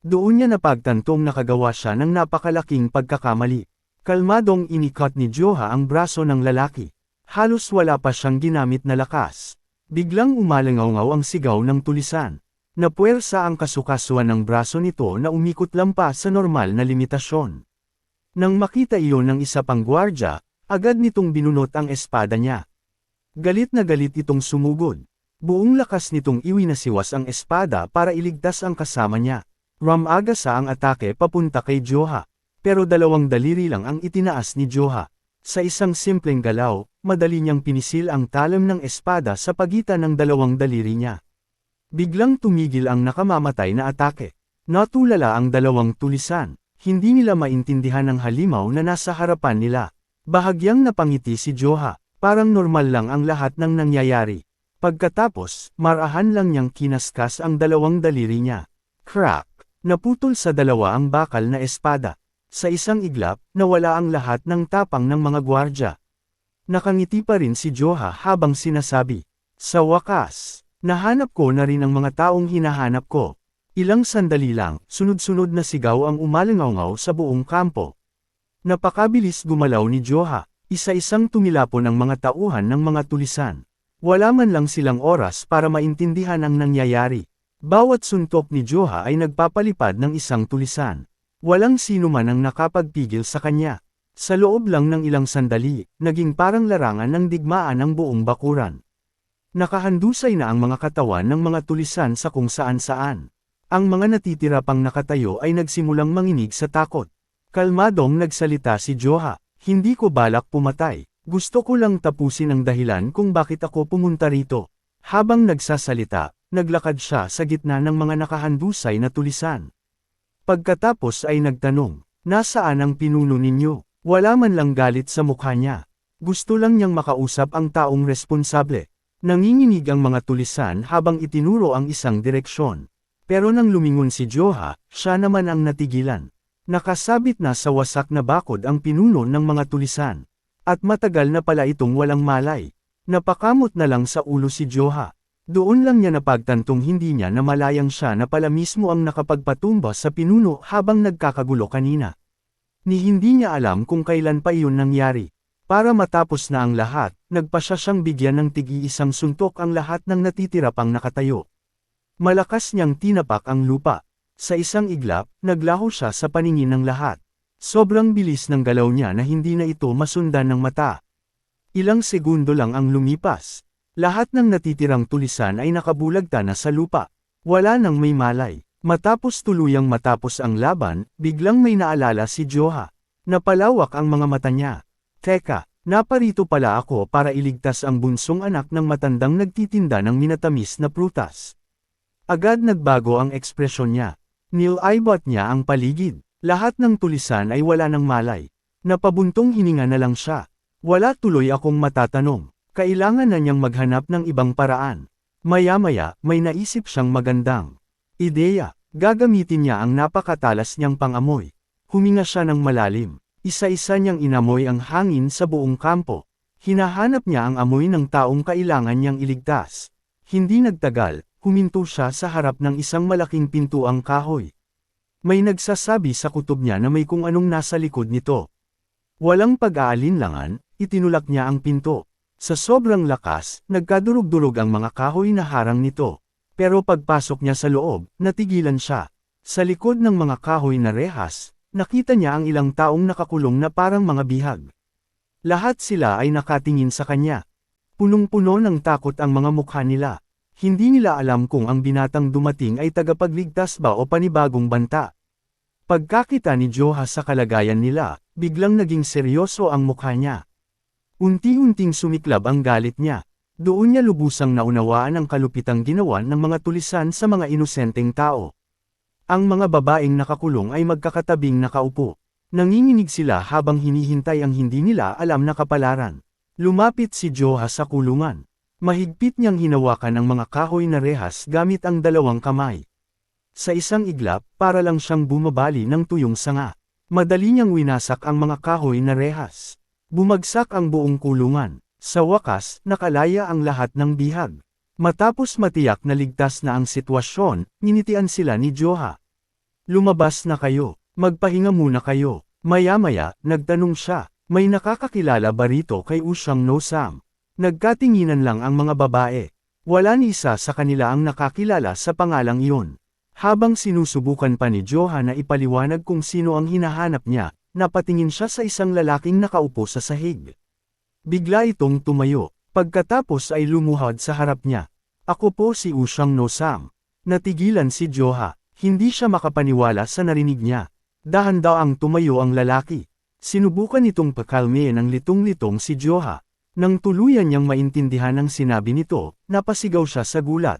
Doon niya napagtantong nakagawa siya ng napakalaking pagkakamali. Kalmadong inikat ni Joha ang braso ng lalaki. Halos wala pa siyang ginamit na lakas. Biglang umalangaw-ngaw ang sigaw ng tulisan. Napuwersa ang kasukasuan ng braso nito na umikot lampas sa normal na limitasyon. Nang makita iyon ng isa pang gwardya, agad nitong binunot ang espada niya. Galit na galit itong sumugod. Buong lakas nitong iwinasiwas ang espada para iligtas ang kasama niya. Ramagasa ang atake papunta kay Joha. Pero dalawang daliri lang ang itinaas ni Joha. Sa isang simpleng galaw, madali niyang pinisil ang talim ng espada sa pagitan ng dalawang daliri niya. Biglang tumigil ang nakamamatay na atake. Natulala ang dalawang tulisan. Hindi nila maintindihan ang halimaw na nasa harapan nila. Bahagyang napangiti si Joha. Parang normal lang ang lahat ng nangyayari. Pagkatapos, marahan lang niyang kinaskas ang dalawang daliri niya. Crack! Naputol sa dalawa ang bakal na espada. Sa isang iglap, nawala ang lahat ng tapang ng mga gwardya. Nakangiti pa rin si Joha habang sinasabi, "Sa wakas, nahanap ko na rin ang mga taong hinahanap ko." Ilang sandali lang, sunod-sunod na sigaw ang umalangaw-ngaw sa buong kampo. Napakabilis gumalaw ni Joha, isa-isang tumilapon ang mga tauhan ng mga tulisan. Wala man lang silang oras para maintindihan ang nangyayari. Bawat suntok ni Joha ay nagpapalipad ng isang tulisan. Walang sino man ang nakapagpigil sa kanya. Sa loob lang ng ilang sandali, naging parang larangan ng digmaan ang buong bakuran. Nakahandusay na ang mga katawan ng mga tulisan sa kung saan-saan. Ang mga natitira pang nakatayo ay nagsimulang manginig sa takot. Kalmadong nagsalita si Joha, "Hindi ko balak pumatay. Gusto ko lang tapusin ang dahilan kung bakit ako pumunta rito." Habang nagsasalita, naglakad siya sa gitna ng mga nakahandusay na tulisan. Pagkatapos ay nagtanong, "Nasaan ang pinuno ninyo?" Wala man lang galit sa mukha niya. Gusto lang niyang makausap ang taong responsable. Nanginginig ang mga tulisan habang itinuro ang isang direksyon. Pero nang lumingon si Joha, siya naman ang natigilan. Nakasabit na sa wasak na bakod ang pinuno ng mga tulisan. At matagal na pala itong walang malay. Napakamot na lang sa ulo si Joha. Doon lang niya napagtantong hindi niya na malayang siya na pala mismo ang nakapagpatumba sa pinuno habang nagkakagulo kanina. Ni hindi niya alam kung kailan pa iyon nangyari. Para matapos na ang lahat, nagpasya siyang bigyan ng tig-iisang suntok ang lahat ng natitira pang nakatayo. Malakas niyang tinapak ang lupa. Sa isang iglap, naglaho siya sa paningin ng lahat. Sobrang bilis ng galaw niya na hindi na ito masundan ng mata. Ilang segundo lang ang lumipas. Lahat ng natitirang tulisan ay nakabulagta na sa lupa. Wala nang may malay. Matapos tuluyang matapos ang laban, biglang may naalala si Joha. Napalawak ang mga mata niya. "Teka, naparito pala ako para iligtas ang bunsong anak ng matandang nagtitinda ng minatamis na prutas." Agad nagbago ang ekspresyon niya. Nilaybot niya ang paligid. Lahat ng tulisan ay wala ng malay. Napabuntong hininga na lang siya. "Wala tuloy akong matatanong. Kailangan na niyang maghanap ng ibang paraan." Maya-maya, may naisip siyang magandang ideya. Gagamitin niya ang napakatalas niyang pangamoy. Huminga siya ng malalim. Isa-isa niyang inamoy ang hangin sa buong kampo. Hinahanap niya ang amoy ng taong kailangan niyang iligtas. Hindi nagtagal, huminto siya sa harap ng isang malaking pintuang kahoy. May nagsasabi sa kutob niya na may kung anong nasa likod nito. Walang pag-aalinlangan, itinulak niya ang pinto. Sa sobrang lakas, nagkadurog-durog ang mga kahoy na harang nito. Pero pagpasok niya sa loob, natigilan siya. Sa likod ng mga kahoy na rehas, nakita niya ang ilang taong nakakulong na parang mga bihag. Lahat sila ay nakatingin sa kanya. Punong-puno ng takot ang mga mukha nila. Hindi nila alam kung ang binatang dumating ay tagapagligtas ba o panibagong banta. Pagkakita ni Joha sa kalagayan nila, biglang naging seryoso ang mukha niya. Unti-unting sumiklab ang galit niya. Doon niya lubusang naunawaan ang kalupitang ginawa ng mga tulisan sa mga inosenteng tao. Ang mga babaeng nakakulong ay magkakatabing nakaupo. Nanginginig sila habang hinihintay ang hindi nila alam na kapalaran. Lumapit si Joha sa kulungan. Mahigpit niyang hinawakan ang mga kahoy na rehas gamit ang dalawang kamay. Sa isang iglap, para lang siyang bumabali ng tuyong sanga. Madali niyang winasak ang mga kahoy na rehas. Bumagsak ang buong kulungan. Sa wakas, nakalaya ang lahat ng bihag. Matapos matiyak na ligtas na ang sitwasyon, ninitian sila ni Joha. Lumabas na kayo. Magpahinga muna kayo. Maya-maya, nagtanong siya, may nakakakilala ba rito kay Ushang no Sam? Nagkatinginan lang ang mga babae. Wala ni isa sa kanila ang nakakilala sa pangalang iyon. Habang sinusubukan pa ni Joha na ipaliwanag kung sino ang hinahanap niya, napatingin siya sa isang lalaking nakaupo sa sahig. Bigla itong tumayo, pagkatapos ay lumuhod sa harap niya. Ako po si Ushang no Sam. Natigilan si Joha, hindi siya makapaniwala sa narinig niya. Dahan-daang tumayo ang lalaki. Sinubukan itong pakalmayin ng litong-litong si Joha. Nang tuluyan niyang maintindihan ang sinabi nito, napasigaw siya sa gulat.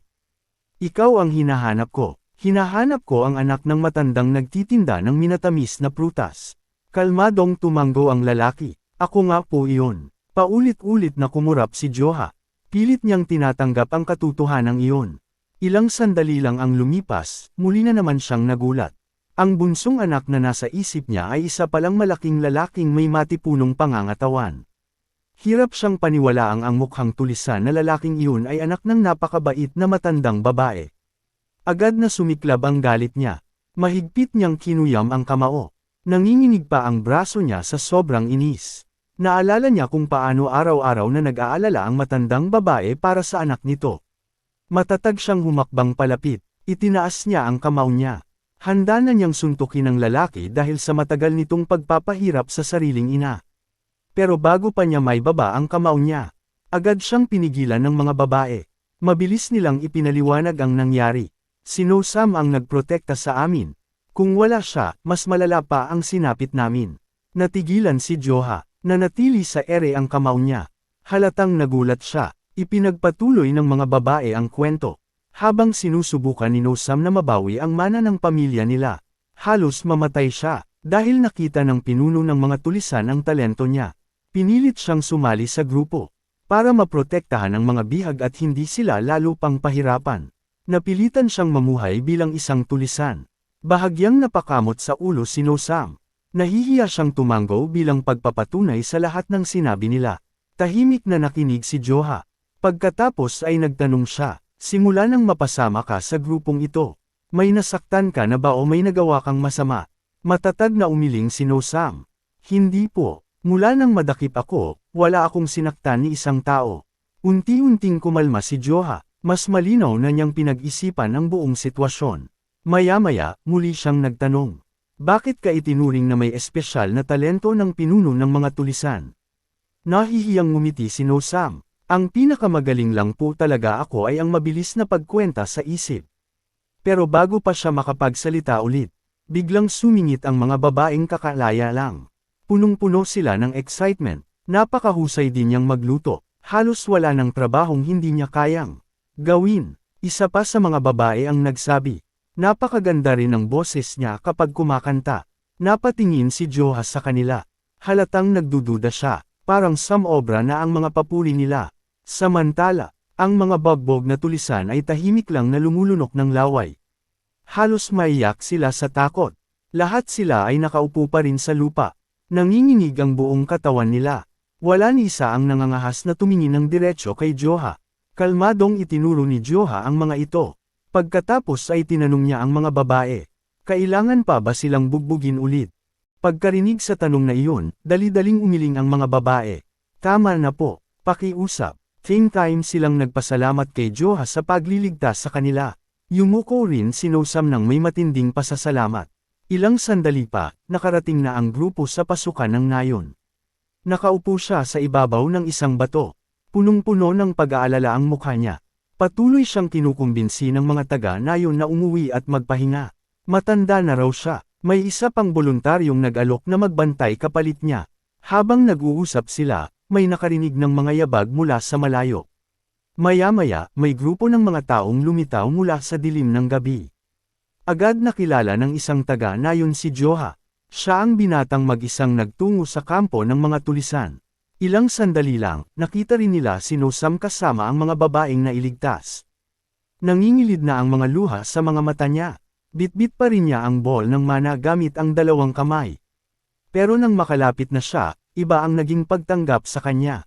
Ikaw ang hinahanap ko. Hinahanap ko ang anak ng matandang nagtitinda ng minatamis na prutas. Kalmadong tumanggo ang lalaki. Ako nga po iyon. Paulit-ulit na kumurap si Joha. Pilit niyang tinatanggap ang katotohanan iyon. Ilang sandali lang ang lumipas, muli na naman siyang nagulat. Ang bunsong anak na nasa isip niya ay isa palang malaking lalaking may matipunong pangangatawan. Hirap siyang paniwalaang ang mukhang tulisan na lalaking iyon ay anak ng napakabait na matandang babae. Agad na sumiklab ang galit niya. Mahigpit niyang kinuyam ang kamao. Nanginginig pa ang braso niya sa sobrang inis. Naalala niya kung paano araw-araw na nag-aalala ang matandang babae para sa anak nito. Matatag siyang humakbang palapit. Itinaas niya ang kamao niya. Handa na niyang suntukin ang lalaki dahil sa matagal nitong pagpapahirap sa sariling ina. Pero bago pa niya maibaba ang kamao niya, agad siyang pinigilan ng mga babae. Mabilis nilang ipinaliwanag ang nangyari. Si no Sam ang nagprotekta sa amin. Kung wala siya, mas malala pa ang sinapit namin. Natigilan si Joha, nanatili sa ere ang kamao niya. Halatang nagulat siya. Ipinagpatuloy ng mga babae ang kwento. Habang sinusubukan ni no Sam na mabawi ang mana ng pamilya nila, halos mamatay siya, dahil nakita ng pinuno ng mga tulisan ang talento niya. Pinilit siyang sumali sa grupo, para maprotektahan ang mga bihag at hindi sila lalo pang pahirapan. Napilitan siyang mamuhay bilang isang tulisan. Bahagyang napakamot sa ulo si no Sam. Nahihiya siyang tumanggo bilang pagpapatunay sa lahat ng sinabi nila. Tahimik na nakinig si Joha. Pagkatapos ay nagtanong siya. Simula nang mapasama ka sa grupong ito, may nasaktan ka na ba o may nagawa kang masama? Matatag na umiling si no Sam. Hindi po, mula nang madakip ako, wala akong sinaktan ni isang tao. Unti-unting kumalma si Joha, mas malinaw na niyang pinag-isipan ang buong sitwasyon. Maya-maya, muli siyang nagtanong. Bakit ka itinuring na may espesyal na talento ng pinuno ng mga tulisan? Nahihiyang ngumiti si no Sam. Ang pinakamagaling lang po talaga ako ay ang mabilis na pagkwenta sa isip. Pero bago pa siya makapagsalita ulit, biglang sumingit ang mga babaeng kakalaya lang. Punong-puno sila ng excitement, napakahusay din niyang magluto, halos wala ng trabahong hindi niya kayang gawin. Isa pa sa mga babae ang nagsabi, napakaganda rin ang boses niya kapag kumakanta. Napatingin si Joha sa kanila, halatang nagdududa siya, parang samobra na ang mga papuri nila. Samantala, ang mga bagbog na tulisan ay tahimik lang na lumulunok ng laway. Halos maiyak sila sa takot. Lahat sila ay nakaupo pa rin sa lupa. Nanginginig ang buong katawan nila. Wala ni isa ang nangangahas na tumingin ng diretso kay Joha. Kalmadong itinuro ni Joha ang mga ito. Pagkatapos ay tinanong niya ang mga babae. Kailangan pa ba silang bugbugin ulit? Pagkarinig sa tanong na iyon, dali-daling umiling ang mga babae. Tama na po, pakiusap. Same time silang nagpasalamat kay Joha sa pagliligtas sa kanila. Yumuko rin si no Sam ng may matinding pasasalamat. Ilang sandali pa, nakarating na ang grupo sa pasukan ng nayon. Nakaupo siya sa ibabaw ng isang bato. Punong-puno ng pag-aalala ang mukha niya. Patuloy siyang kinukumbinsi ng mga taga-nayon na umuwi at magpahinga. Matanda na raw siya. May isa pang voluntaryong nag-alok na magbantay kapalit niya. Habang nag-uusap sila, may nakarinig ng mga yabag mula sa malayo. Maya-maya, may grupo ng mga taong lumitaw mula sa dilim ng gabi. Agad nakilala ng isang taga-nayon si Joha. Siya ang binatang mag-isang nagtungo sa kampo ng mga tulisan. Ilang sandali lang, nakita rin nila si Nosam kasama ang mga babaeng nailigtas. Nangingilid na ang mga luha sa mga mata niya. Bitbit pa rin niya ang ball ng mana gamit ang dalawang kamay. Pero nang makalapit na siya, iba ang naging pagtanggap sa kanya.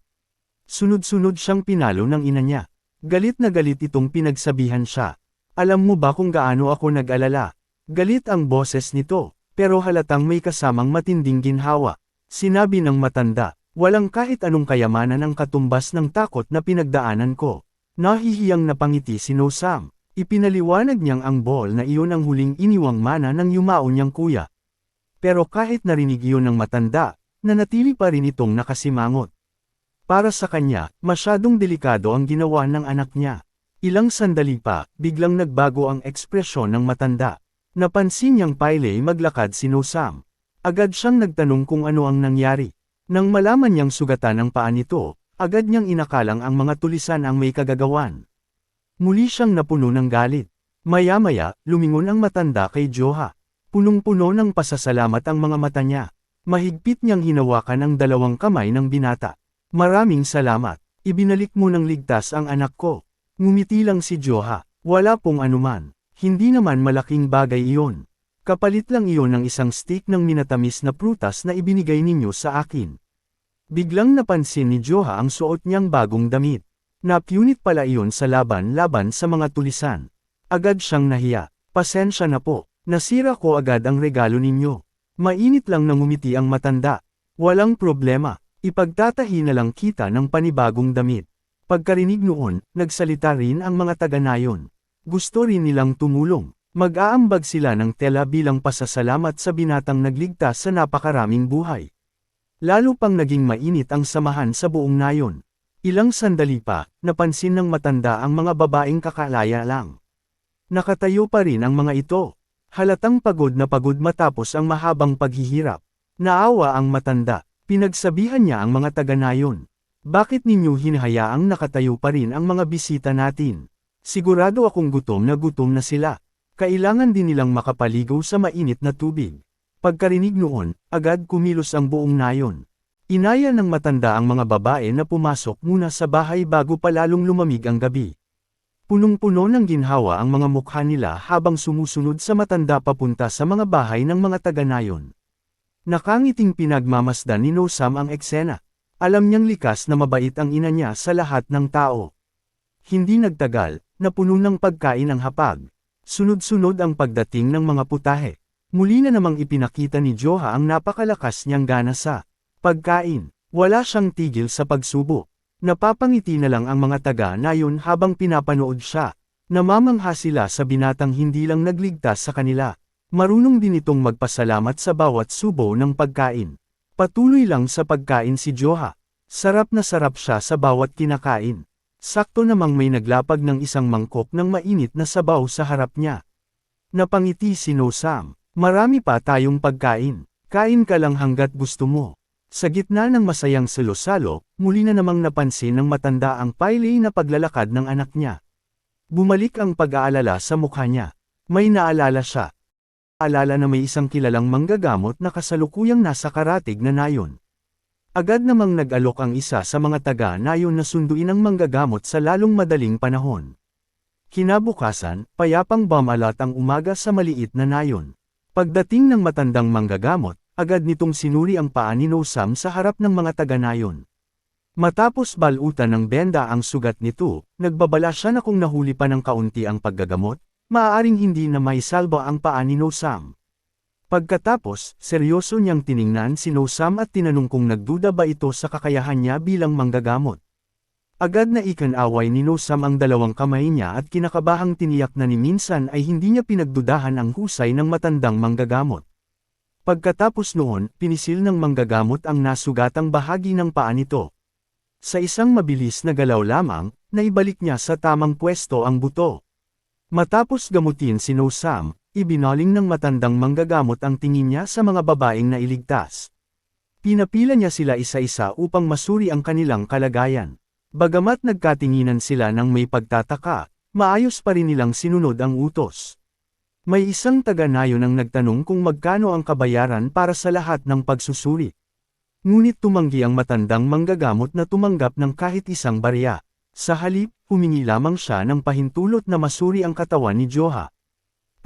Sunod-sunod siyang pinalo ng ina niya. Galit na galit itong pinagsabihan siya. Alam mo ba kung gaano ako nag-alala? Galit ang boses nito, pero halatang may kasamang matinding ginhawa. Sinabi ng matanda, walang kahit anong kayamanan ang katumbas ng takot na pinagdaanan ko. Nahihiyang napangiti si Nosam. Ipinaliwanag niyang ang ball na iyon ang huling iniwang mana ng yumao niyang kuya. Pero kahit narinig iyon ng matanda, nanatili pa rin itong nakasimangot. Para sa kanya, masyadong delikado ang ginawa ng anak niya. Ilang sandali pa, biglang nagbago ang ekspresyon ng matanda. Napansin niyang Pyle maglakad si Nosam. Agad siyang nagtanong kung ano ang nangyari. Nang malaman niyang sugatan ang paa nito, agad niyang inakalang ang mga tulisan ang may kagagawan. Muli siyang napuno ng galit. Maya-maya, lumingon ang matanda kay Joha. Punong-puno ng pasasalamat ang mga mata niya. Mahigpit niyang hinawakan ang dalawang kamay ng binata. Maraming salamat. Ibinalik mo ng ligtas ang anak ko. Ngumiti lang si Joha. Wala pong anuman. Hindi naman malaking bagay iyon. Kapalit lang iyon ng isang stick ng minatamis na prutas na ibinigay ninyo sa akin. Biglang napansin ni Joha ang suot niyang bagong damit. Napunit pala iyon sa laban-laban sa mga tulisan. Agad siyang nahiya. Pasensya na po, nasira ko agad ang regalo ninyo. Mainit lang nang ngumiti ang matanda. Walang problema, ipagtatahi na lang kita ng panibagong damit. Pagkarinig noon, nagsalita rin ang mga taga-nayon. Gusto rin nilang tumulong. Mag-aambag sila ng tela bilang pasasalamat sa binatang nagligtas sa napakaraming buhay. Lalo pang naging mainit ang samahan sa buong nayon. Ilang sandali pa, napansin ng matanda ang mga babaeng kakalaya lang. Nakatayo pa rin ang mga ito. Halatang pagod na pagod matapos ang mahabang paghihirap. Naawa ang matanda. Pinagsabihan niya ang mga taga-nayon. Bakit ninyo hinahayaang nakatayo pa rin ang mga bisita natin? Sigurado akong gutom na sila. Kailangan din nilang makapaligo sa mainit na tubig. Pagkarinig noon, agad kumilos ang buong nayon. Inaya ng matanda ang mga babae na pumasok muna sa bahay bago pa lalong lumamig ang gabi. Punong-puno ng ginhawa ang mga mukha nila habang sumusunod sa matanda papunta sa mga bahay ng mga taga-nayon. Nakangiting pinagmamasdan ni Nosam ang eksena. Alam niyang likas na mabait ang ina niya sa lahat ng tao. Hindi nagtagal, napuno ng pagkain ang hapag. Sunod-sunod ang pagdating ng mga putahe. Muli na namang ipinakita ni Joha ang napakalakas niyang gana sa pagkain. Wala siyang tigil sa pagsubo. Napapangiti na lang ang mga taga-nayon habang pinapanood siya. Namamangha sila sa binatang hindi lang nagligtas sa kanila. Marunong din itong magpasalamat sa bawat subo ng pagkain. Patuloy lang sa pagkain si Joha. Sarap na sarap siya sa bawat kinakain. Sakto namang may naglapag ng isang mangkok ng mainit na sabaw sa harap niya. Napangiti si Nosam. Marami pa tayong pagkain. Kain ka lang hanggat gusto mo. Sa gitna ng masayang salo-salo, muli na namang napansin ng matanda ang Pyle na paglalakad ng anak niya. Bumalik ang pag-aalala sa mukha niya. May naalala siya. Alala na may isang kilalang manggagamot na kasalukuyang nasa Karatig na nayon. Agad namang nag-alok ang isa sa mga taga-nayon na sunduin ang manggagamot sa lalong madaling panahon. Kinabukasan, payapang bumalat ang umaga sa maliit na nayon. Pagdating ng matandang manggagamot, agad nitong sinuri ang paa ni Nosam sa harap ng mga taga-nayon. Matapos balutan ng benda ang sugat nito, nagbabala siya na kung nahuli pa ng kaunti ang paggagamot, maaaring hindi na may salba ang paa ni Nosam. Pagkatapos, seryoso niyang tiningnan si Nosam at tinanong kung nagduda ba ito sa kakayahan niya bilang manggagamot. Agad na ikan-away ni Nosam ang dalawang kamay niya at kinakabahang tiniyak na ni minsan ay hindi niya pinagdudahan ang husay ng matandang manggagamot. Pagkatapos noon, pinisil ng manggagamot ang nasugatang bahagi ng paa nito. Sa isang mabilis na galaw lamang, naibalik niya sa tamang pwesto ang buto. Matapos gamutin si No Sam, ibinaling ng matandang manggagamot ang tingin niya sa mga babaeng nailigtas. Pinapila niya sila isa-isa upang masuri ang kanilang kalagayan. Bagamat nagkatinginan sila ng may pagtataka, maayos pa rin nilang sinunod ang utos. May isang taga-nayon ang nagtanong kung magkano ang kabayaran para sa lahat ng pagsusuri. Ngunit tumanggi ang matandang manggagamot na tumanggap ng kahit isang barya. Sa halip, humingi lamang siya ng pahintulot na masuri ang katawan ni Joha.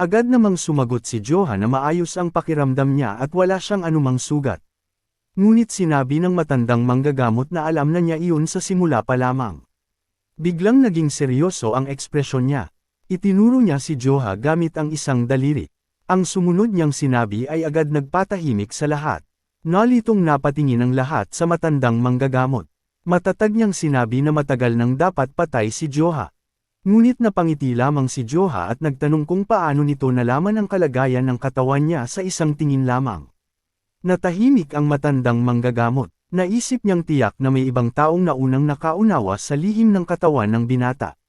Agad namang sumagot si Joha na maayos ang pakiramdam niya at wala siyang anumang sugat. Ngunit sinabi ng matandang manggagamot na alam na niya iyon sa simula pa lamang. Biglang naging seryoso ang ekspresyon niya. Itinuro niya si Joha gamit ang isang daliri. Ang sumunod niyang sinabi ay agad nagpatahimik sa lahat. Nalitong napatingin ang lahat sa matandang manggagamot. Matatag niyang sinabi na matagal nang dapat patay si Joha. Ngunit napangiti lamang si Joha at nagtanong kung paano nito nalaman ang kalagayan ng katawan niya sa isang tingin lamang. Natahimik ang matandang manggagamot. Naisip niyang tiyak na may ibang taong naunang nakaunawa sa lihim ng katawan ng binata.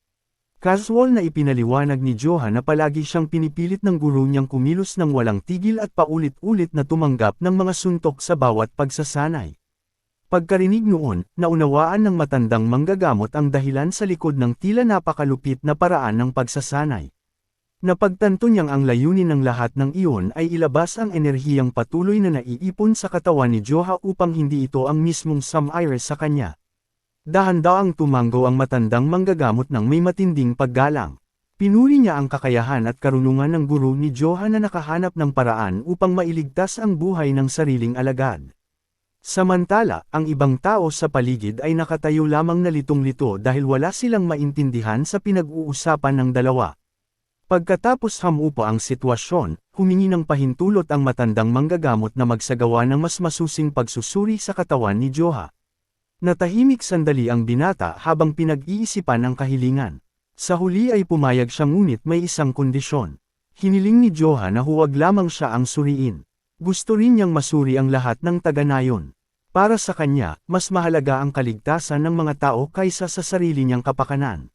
Casual na ipinaliwanag ni Joha na palagi siyang pinipilit ng guro niyang kumilos ng walang tigil at paulit-ulit na tumanggap ng mga suntok sa bawat pagsasanay. Pagkarinig noon, naunawaan ng matandang manggagamot ang dahilan sa likod ng tila napakalupit na paraan ng pagsasanay. Napagtanto niyang ang layunin ng lahat ng iyon ay ilabas ang enerhiyang patuloy na naiipon sa katawan ni Joha upang hindi ito ang mismong Sam-Ire sa kanya. Dahan-daang tumango ang matandang manggagamot ng may matinding paggalang. Pinuri niya ang kakayahan at karunungan ng guro ni Joha na nakahanap ng paraan upang mailigtas ang buhay ng sariling alagad. Samantala, ang ibang tao sa paligid ay nakatayo lamang na litong-lito dahil wala silang maintindihan sa pinag-uusapan ng dalawa. Pagkatapos hamupa ang sitwasyon, humingi ng pahintulot ang matandang manggagamot na magsagawa ng mas masusing pagsusuri sa katawan ni Joha. Natahimik sandali ang binata habang pinag-iisipan ang kahilingan. Sa huli ay pumayag siya ngunit may isang kondisyon. Hiniling ni Joha na huwag lamang siya ang suriin. Gusto rin niyang masuri ang lahat ng taga-nayon. Para sa kanya, mas mahalaga ang kaligtasan ng mga tao kaysa sa sarili niyang kapakanan.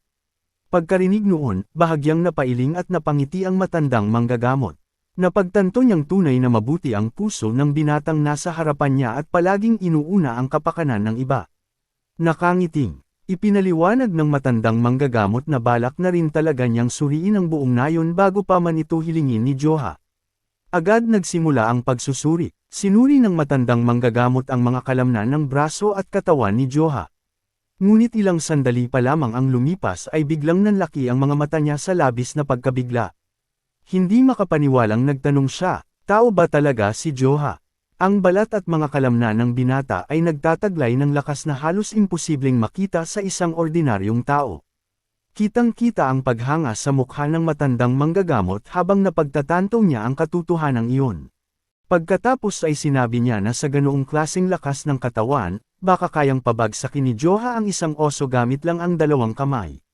Pagkarinig noon, bahagyang napailing at napangiti ang matandang manggagamot. Napagtanto niyang tunay na mabuti ang puso ng binatang nasa harapan niya at palaging inuuna ang kapakanan ng iba. Nakangiting, ipinaliwanag ng matandang manggagamot na balak na rin talaga niyang suriin ang buong nayon bago pa man ito hilingin ni Joha. Agad nagsimula ang pagsusuri. Sinuri ng matandang manggagamot ang mga kalamnan ng braso at katawan ni Joha. Ngunit ilang sandali pa lamang ang lumipas ay biglang nanlaki ang mga mata niya sa labis na pagkabigla. Hindi makapaniwalang nagtanong siya, tao ba talaga si Joha? Ang balat at mga kalamnan ng binata ay nagtataglay ng lakas na halos imposibleng makita sa isang ordinaryong tao. Kitang-kita ang paghanga sa mukha ng matandang manggagamot habang napagtatanto niya ang katotohanan iyon. Pagkatapos ay sinabi niya na sa ganoong klaseng lakas ng katawan, baka kayang pabagsakin ni Joha ang isang oso gamit lang ang dalawang kamay.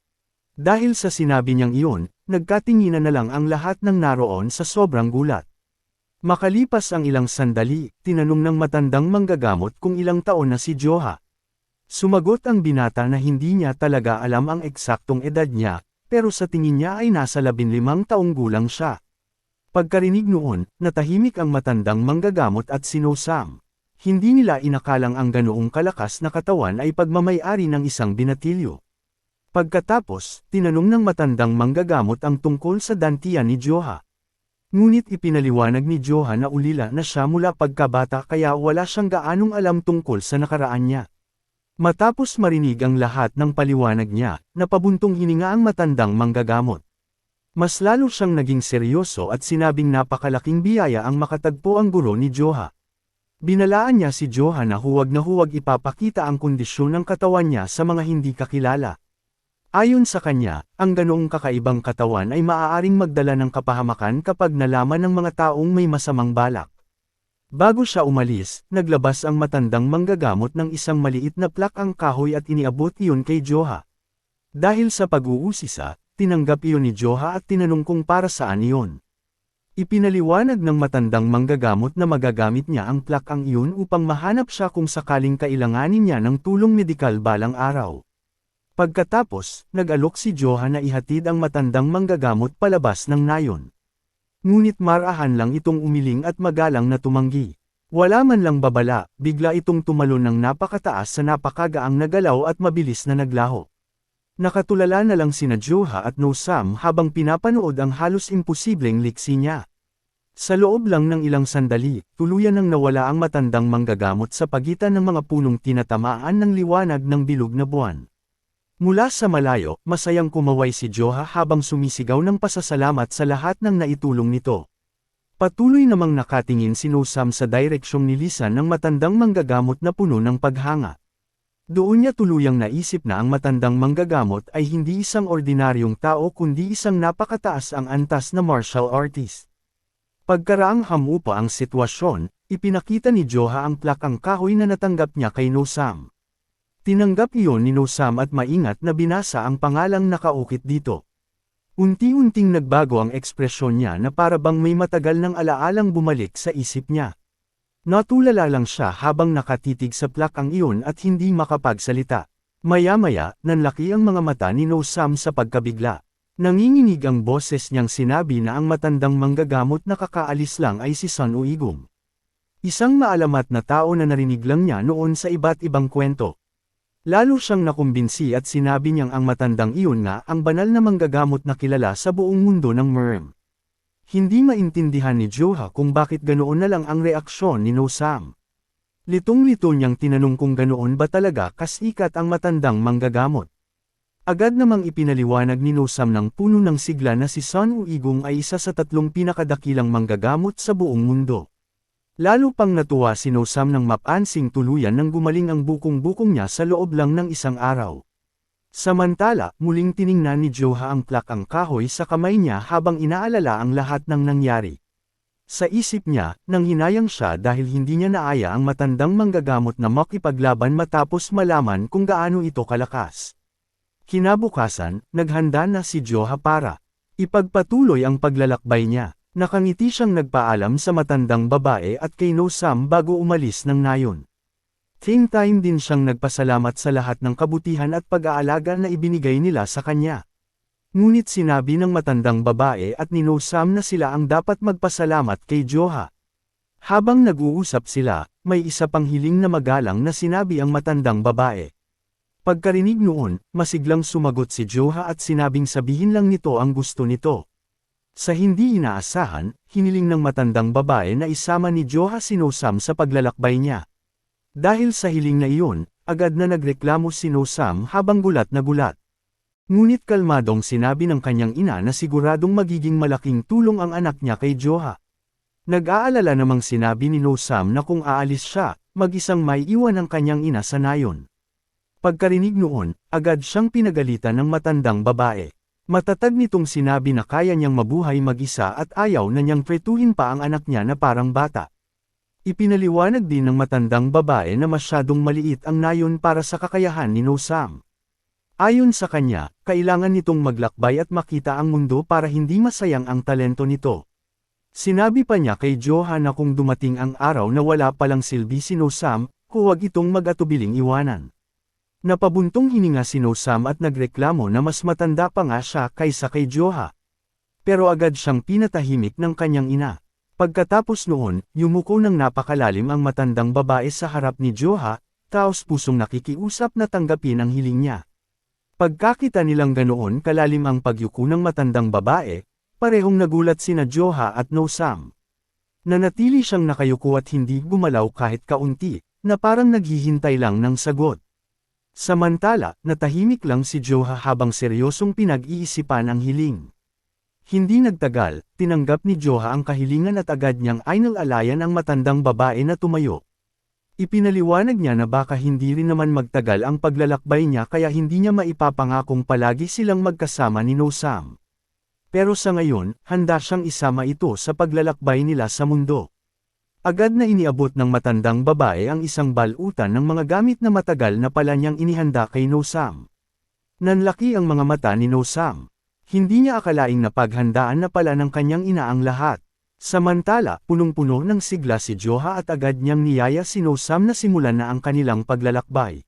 Dahil sa sinabi niyang iyon, nagkatinginan na lang ang lahat ng naroon sa sobrang gulat. Makalipas ang ilang sandali, tinanong ng matandang manggagamot kung ilang taon na si Joha. Sumagot ang binata na hindi niya talaga alam ang eksaktong edad niya, pero sa tingin niya ay nasa 15 taong gulang siya. Pagkarinig noon, natahimik ang matandang manggagamot at si No Sam. Hindi nila inakalang ang ganoong kalakas na katawan ay pagmamay-ari ng isang binatilyo. Pagkatapos, tinanong ng matandang manggagamot ang tungkol sa dantian ni Joha. Ngunit ipinaliwanag ni Joha na ulila na siya mula pagkabata kaya wala siyang gaanong alam tungkol sa nakaraan niya. Matapos marinig ang lahat ng paliwanag niya, napabuntong hininga ang matandang manggagamot. Mas lalo siyang naging seryoso at sinabing napakalaking biyaya ang makatagpo ang guro ni Joha. Binalaan niya si Joha na huwag ipapakita ang kondisyon ng katawan niya sa mga hindi kakilala. Ayon sa kanya, ang ganoong kakaibang katawan ay maaaring magdala ng kapahamakan kapag nalaman ng mga taong may masamang balak. Bago siya umalis, naglabas ang matandang manggagamot ng isang maliit na plak ang kahoy at iniabot iyon kay Joha. Dahil sa pag-uusisa, tinanggap iyon ni Joha at tinanong kung para saan iyon. Ipinaliwanag ng matandang manggagamot na magagamit niya ang plakang iyon upang mahanap siya kung sakaling kailanganin niya ng tulong medikal balang araw. Pagkatapos, nag-alok si Joha na ihatid ang matandang manggagamot palabas ng nayon. Ngunit marahan lang itong umiling at magalang na tumanggi. Wala man lang babala, bigla itong tumalon ng napakataas sa napakagaang nagalaw at mabilis na naglaho. Nakatulala na lang sina Joha at No-Sam habang pinapanood ang halos imposibleng liksi niya. Sa loob lang ng ilang sandali, tuluyan nang nawala ang matandang manggagamot sa pagitan ng mga punong tinatamaan ng liwanag ng bilog na buwan. Mula sa malayo, masayang kumaway si Joha habang sumisigaw ng pasasalamat sa lahat ng naitulong nito. Patuloy namang nakatingin si No-Sam sa direksyong nilisan ng matandang manggagamot na puno ng paghanga. Doon niya tuluyang naisip na ang matandang manggagamot ay hindi isang ordinaryong tao kundi isang napakataas ang antas na martial artist. Pagkaraang hamupa ang sitwasyon, ipinakita ni Joha ang plakang kahoy na natanggap niya kay No-Sam. Tinanggap iyon ni No-Sam at maingat na binasa ang pangalang nakaukit dito. Unti-unting nagbago ang ekspresyon niya na para bang may matagal ng alaalang bumalik sa isip niya. Natulala lang siya habang nakatitig sa plakang iyon at hindi makapagsalita. Maya-maya, nanlaki ang mga mata ni No-Sam sa pagkabigla. Nanginginig ang boses niyang sinabi na ang matandang manggagamot na kakaalis lang ay si Sun Uigong. Isang maalamat na tao na narinig lang niya noon sa iba't ibang kwento. Lalo siyang nakumbinsi at sinabi niyang ang matandang iyon nga ang banal na manggagamot na kilala sa buong mundo ng Merm. Hindi maintindihan ni Joha kung bakit ganoon na lang ang reaksyon ni No-Sam. Litong-lito niyang tinanong kung ganoon ba talaga kasikat ang matandang manggagamot. Agad namang ipinaliwanag ni No-Sam ng puno ng sigla na si Sun Uigong ay isa sa 3 pinakadakilang manggagamot sa buong mundo. Lalo pang natuwa si No-Sam nang mapansing tuluyan nang gumaling ang bukong-bukong niya sa loob lang ng isang araw. Samantala, muling tiningnan ni Joha ang plakang kahoy sa kamay niya habang inaalala ang lahat ng nangyari. Sa isip niya, nanghinayang siya dahil hindi niya naaya ang matandang manggagamot na makipaglaban matapos malaman kung gaano ito kalakas. Kinabukasan, naghanda na si Joha para ipagpatuloy ang paglalakbay niya. Nakangiti siyang nagpaalam sa matandang babae at kay No-Sam bago umalis ng nayon. Same time din siyang nagpasalamat sa lahat ng kabutihan at pag-aalaga na ibinigay nila sa kanya. Ngunit sinabi ng matandang babae at ni No-Sam na sila ang dapat magpasalamat kay Joha. Habang nag-uusap sila, may isa pang hiling na magalang na sinabi ang matandang babae. Pagkarinig noon, masiglang sumagot si Joha at sinabing sabihin lang nito ang gusto nito. Sa hindi inaasahan, hiniling ng matandang babae na isama ni Joha si No-Sam sa paglalakbay niya. Dahil sa hiling na iyon, agad na nagreklamo si No-Sam habang gulat na gulat. Ngunit kalmadong sinabi ng kanyang ina na siguradong magiging malaking tulong ang anak niya kay Joha. Nag-aalala namang sinabi ni No-Sam na kung aalis siya, mag-isang may iwan ang kanyang ina sa nayon. Pagkarinig noon, agad siyang pinagalitan ng matandang babae. Matatag nitong sinabi na kaya niyang mabuhay mag-isa at ayaw na niyang pretuhin pa ang anak niya na parang bata. Ipinaliwanag din ng matandang babae na masyadong maliit ang nayon para sa kakayahan ni No-Sam. Ayon sa kanya, kailangan nitong maglakbay at makita ang mundo para hindi masayang ang talento nito. Sinabi pa niya kay Joha na kung dumating ang araw na wala palang silbi si No-Sam, huwag itong mag-atubiling iwanan. Napabuntong hininga si No-Sam at nagreklamo na mas matanda pa nga siya kaysa kay Joha. Pero agad siyang pinatahimik ng kanyang ina. Pagkatapos noon, yumuko ng napakalalim ang matandang babae sa harap ni Joha, taos pusong nakikiusap na tanggapin ang hiling niya. Pagkakita nilang ganoon kalalim ang pagyuko ng matandang babae, parehong nagulat sina Joha at No-Sam. Nanatili siyang nakayuko at hindi gumalaw kahit kaunti, na parang naghihintay lang ng sagot. Samantala, natahimik lang si Joha habang seryosong pinag-iisipan ang hiling. Hindi nagtagal, tinanggap ni Joha ang kahilingan at agad niyang inalalayan ang matandang babae na tumayo. Ipinaliwanag niya na baka hindi rin naman magtagal ang paglalakbay niya kaya hindi niya maipapangakong palagi silang magkasama ni No-Sam. Pero sa ngayon, handa siyang isama ito sa paglalakbay nila sa mundo. Agad na iniabot ng matandang babae ang isang balutan ng mga gamit na matagal na pala niyang inihanda kay No-Sam. Nanlaki ang mga mata ni No-Sam. Hindi niya akalaing napaghandaan na pala ng kanyang ina ang lahat. Samantala, punong-puno ng sigla si Joha at agad niyang niyaya si No-Sam na simulan na ang kanilang paglalakbay.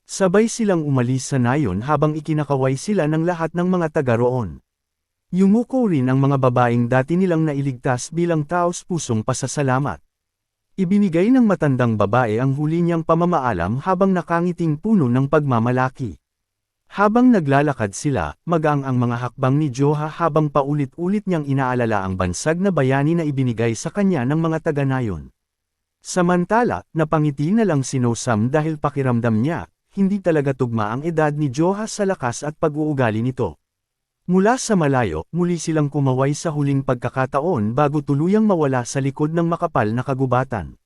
Sabay silang umalis sa nayon habang ikinakaway sila ng lahat ng mga taga roon. Yumuko rin ang mga babaeng dati nilang nailigtas bilang taos-pusong pasasalamat. Ibinigay ng matandang babae ang huli niyang pamamaalam habang nakangiting puno ng pagmamalaki. Habang naglalakad sila, magaang ang mga hakbang ni Joha habang paulit-ulit niyang inaalala ang bansag na bayani na ibinigay sa kanya ng mga taga-nayon. Samantala, napangiti na lang si No-Sam dahil pakiramdam niya, hindi talaga tugma ang edad ni Joha sa lakas at pag-uugali nito. Mula sa malayo, muli silang kumaway sa huling pagkakataon bago tuluyang mawala sa likod ng makapal na kagubatan.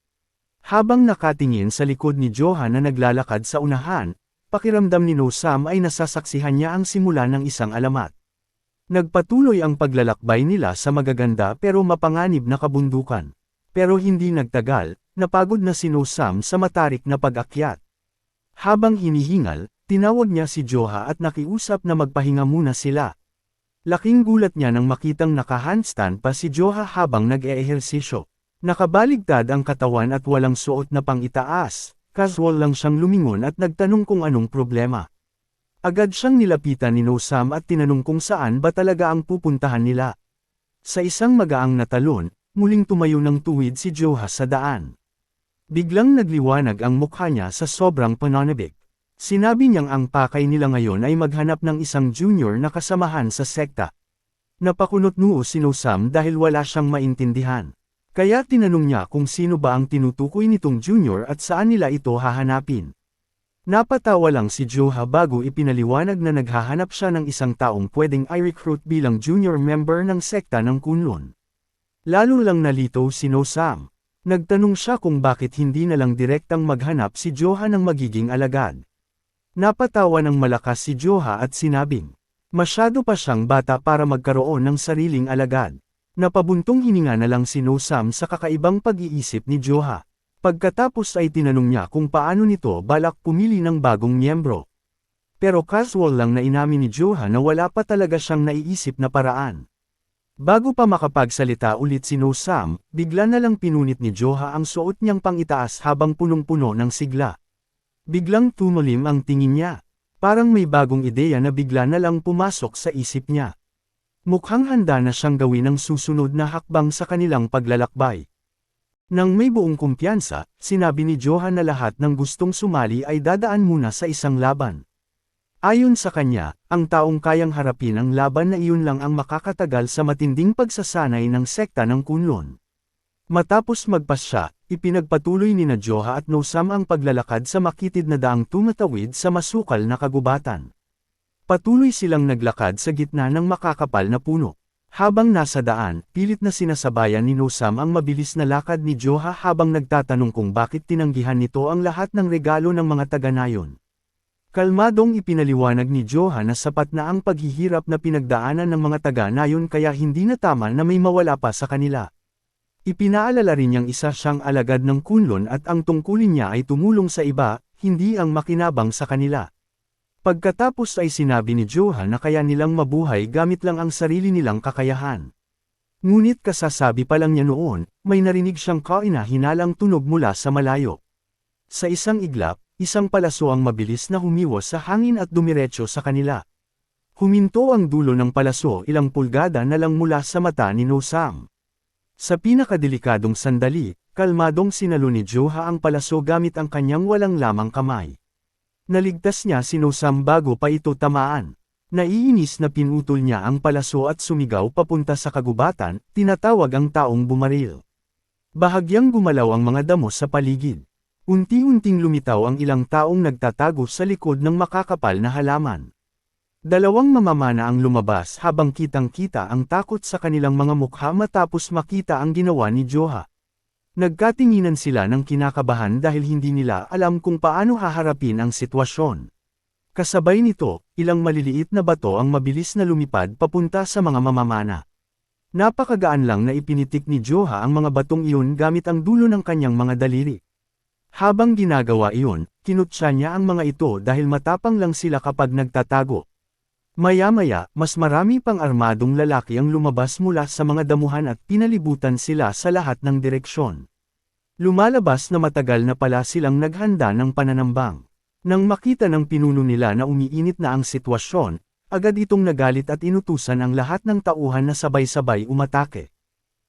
Habang nakatingin sa likod ni Joha na naglalakad sa unahan, pakiramdam ni No-Sam ay nasasaksihan niya ang simula ng isang alamat. Nagpatuloy ang paglalakbay nila sa magaganda pero mapanganib na kabundukan. Pero hindi nagtagal, napagod na si No-Sam sa matarik na pag-akyat. Habang hinihingal, tinawag niya si Joha at nakiusap na magpahinga muna sila. Laking gulat niya nang makitang naka-handstand pa si Joha habang nag-eehersisyo. Nakabaligtad ang katawan at walang suot na pang-itaas. Casual lang siyang lumingon at nagtanong kung anong problema. Agad siyang nilapitan ni No-Sam at tinanong kung saan ba talaga ang pupuntahan nila. Sa isang magaang na talon, muling tumayo ng tuwid si Joha sa daan. Biglang nagliwanag ang mukha niya sa sobrang pananabik. Sinabi niyang ang pakay nila ngayon ay maghanap ng isang junior na kasamahan sa sekta. Napakunot-noo si No-Sam dahil wala siyang maintindihan. Kaya tinanong niya kung sino ba ang tinutukoy nitong junior at saan nila ito hahanapin. Napatawa lang si Joha bago ipinaliwanag na naghahanap siya ng isang taong pwedeng i-recruit bilang junior member ng sekta ng Kunlun. Lalo lang nalito si No-Sam. Nagtanong siya kung bakit hindi na lang direktang maghanap si Joha ng magiging alagad. Napatawa ng malakas si Joha at sinabing, masyado pa siyang bata para magkaroon ng sariling alagad. Napabuntong hininga na lang si No-Sam sa kakaibang pag-iisip ni Joha. Pagkatapos ay tinanong niya kung paano nito balak pumili ng bagong miyembro. Pero casual lang na inamin ni Joha na wala pa talaga siyang naiisip na paraan. Bago pa makapagsalita ulit si No-Sam, bigla na lang pinunit ni Joha ang suot niyang pang-itaas habang punong-puno ng sigla. Biglang tumulim ang tingin niya. Parang may bagong ideya na bigla na lang pumasok sa isip niya. Mukhang handa na siyang gawin ang susunod na hakbang sa kanilang paglalakbay. Nang may buong kumpiyansa, sinabi ni Joha na lahat ng gustong sumali ay dadaan muna sa isang laban. Ayon sa kanya, ang taong kayang harapin ang laban na iyon lang ang makakatagal sa matinding pagsasanay ng sekta ng Kunlun. Matapos magpasya, ipinagpatuloy ni Joha at No-Sam ang paglalakad sa makitid na daang tumatawid sa masukal na kagubatan. Patuloy silang naglakad sa gitna ng makakapal na puno. Habang nasa daan, pilit na sinasabayan ni No-Sam ang mabilis na lakad ni Joha habang nagtatanong kung bakit tinanggihan nito ang lahat ng regalo ng mga taga-nayon. Kalmadong ipinaliwanag ni Joha na sapat na ang paghihirap na pinagdaanan ng mga taga-nayon kaya hindi na tama na may mawala pa sa kanila. Ipinaalala rin niyang isa siyang alagad ng Kunlun at ang tungkulin niya ay tumulong sa iba, hindi ang makinabang sa kanila. Pagkatapos ay sinabi ni Joha na kaya nilang mabuhay gamit lang ang sarili nilang kakayahan. Ngunit kasasabi pa lang niya noon, may narinig siyang kahina-hinalang tunog mula sa malayo. Sa isang iglap, isang palaso ang mabilis na humiwas sa hangin at dumiretso sa kanila. Huminto ang dulo ng palaso ilang pulgada na lang mula sa mata ni No-Sam. Sa pinakadelikadong sandali, kalmadong sinalo ni Joha ang palaso gamit ang kanyang walang lamang kamay. Naligtas niya si No-Sam bago pa ito tamaan. Naiinis na pinutol niya ang palaso at sumigaw papunta sa kagubatan, tinatawag ang taong bumaril. Bahagyang gumalaw ang mga damo sa paligid. Unti-unting lumitaw ang ilang taong nagtatago sa likod ng makakapal na halaman. Dalawang mamamana ang lumabas habang kitang-kita ang takot sa kanilang mga mukha matapos makita ang ginawa ni Joha. Nagkatinginan sila ng kinakabahan dahil hindi nila alam kung paano haharapin ang sitwasyon. Kasabay nito, ilang maliliit na bato ang mabilis na lumipad papunta sa mga mamamana. Napakagaan lang na ipinitik ni Joha ang mga batong iyon gamit ang dulo ng kanyang mga daliri. Habang ginagawa iyon, kinutya niya ang mga ito dahil matapang lang sila kapag nagtatago. Maya-maya, mas marami pang armadong lalaki ang lumabas mula sa mga damuhan at pinalibutan sila sa lahat ng direksyon. Lumalabas na matagal na pala silang naghanda ng pananambang. Nang makita ng pinuno nila na umiinit na ang sitwasyon, agad itong nagalit at inutusan ang lahat ng tauhan na sabay-sabay umatake.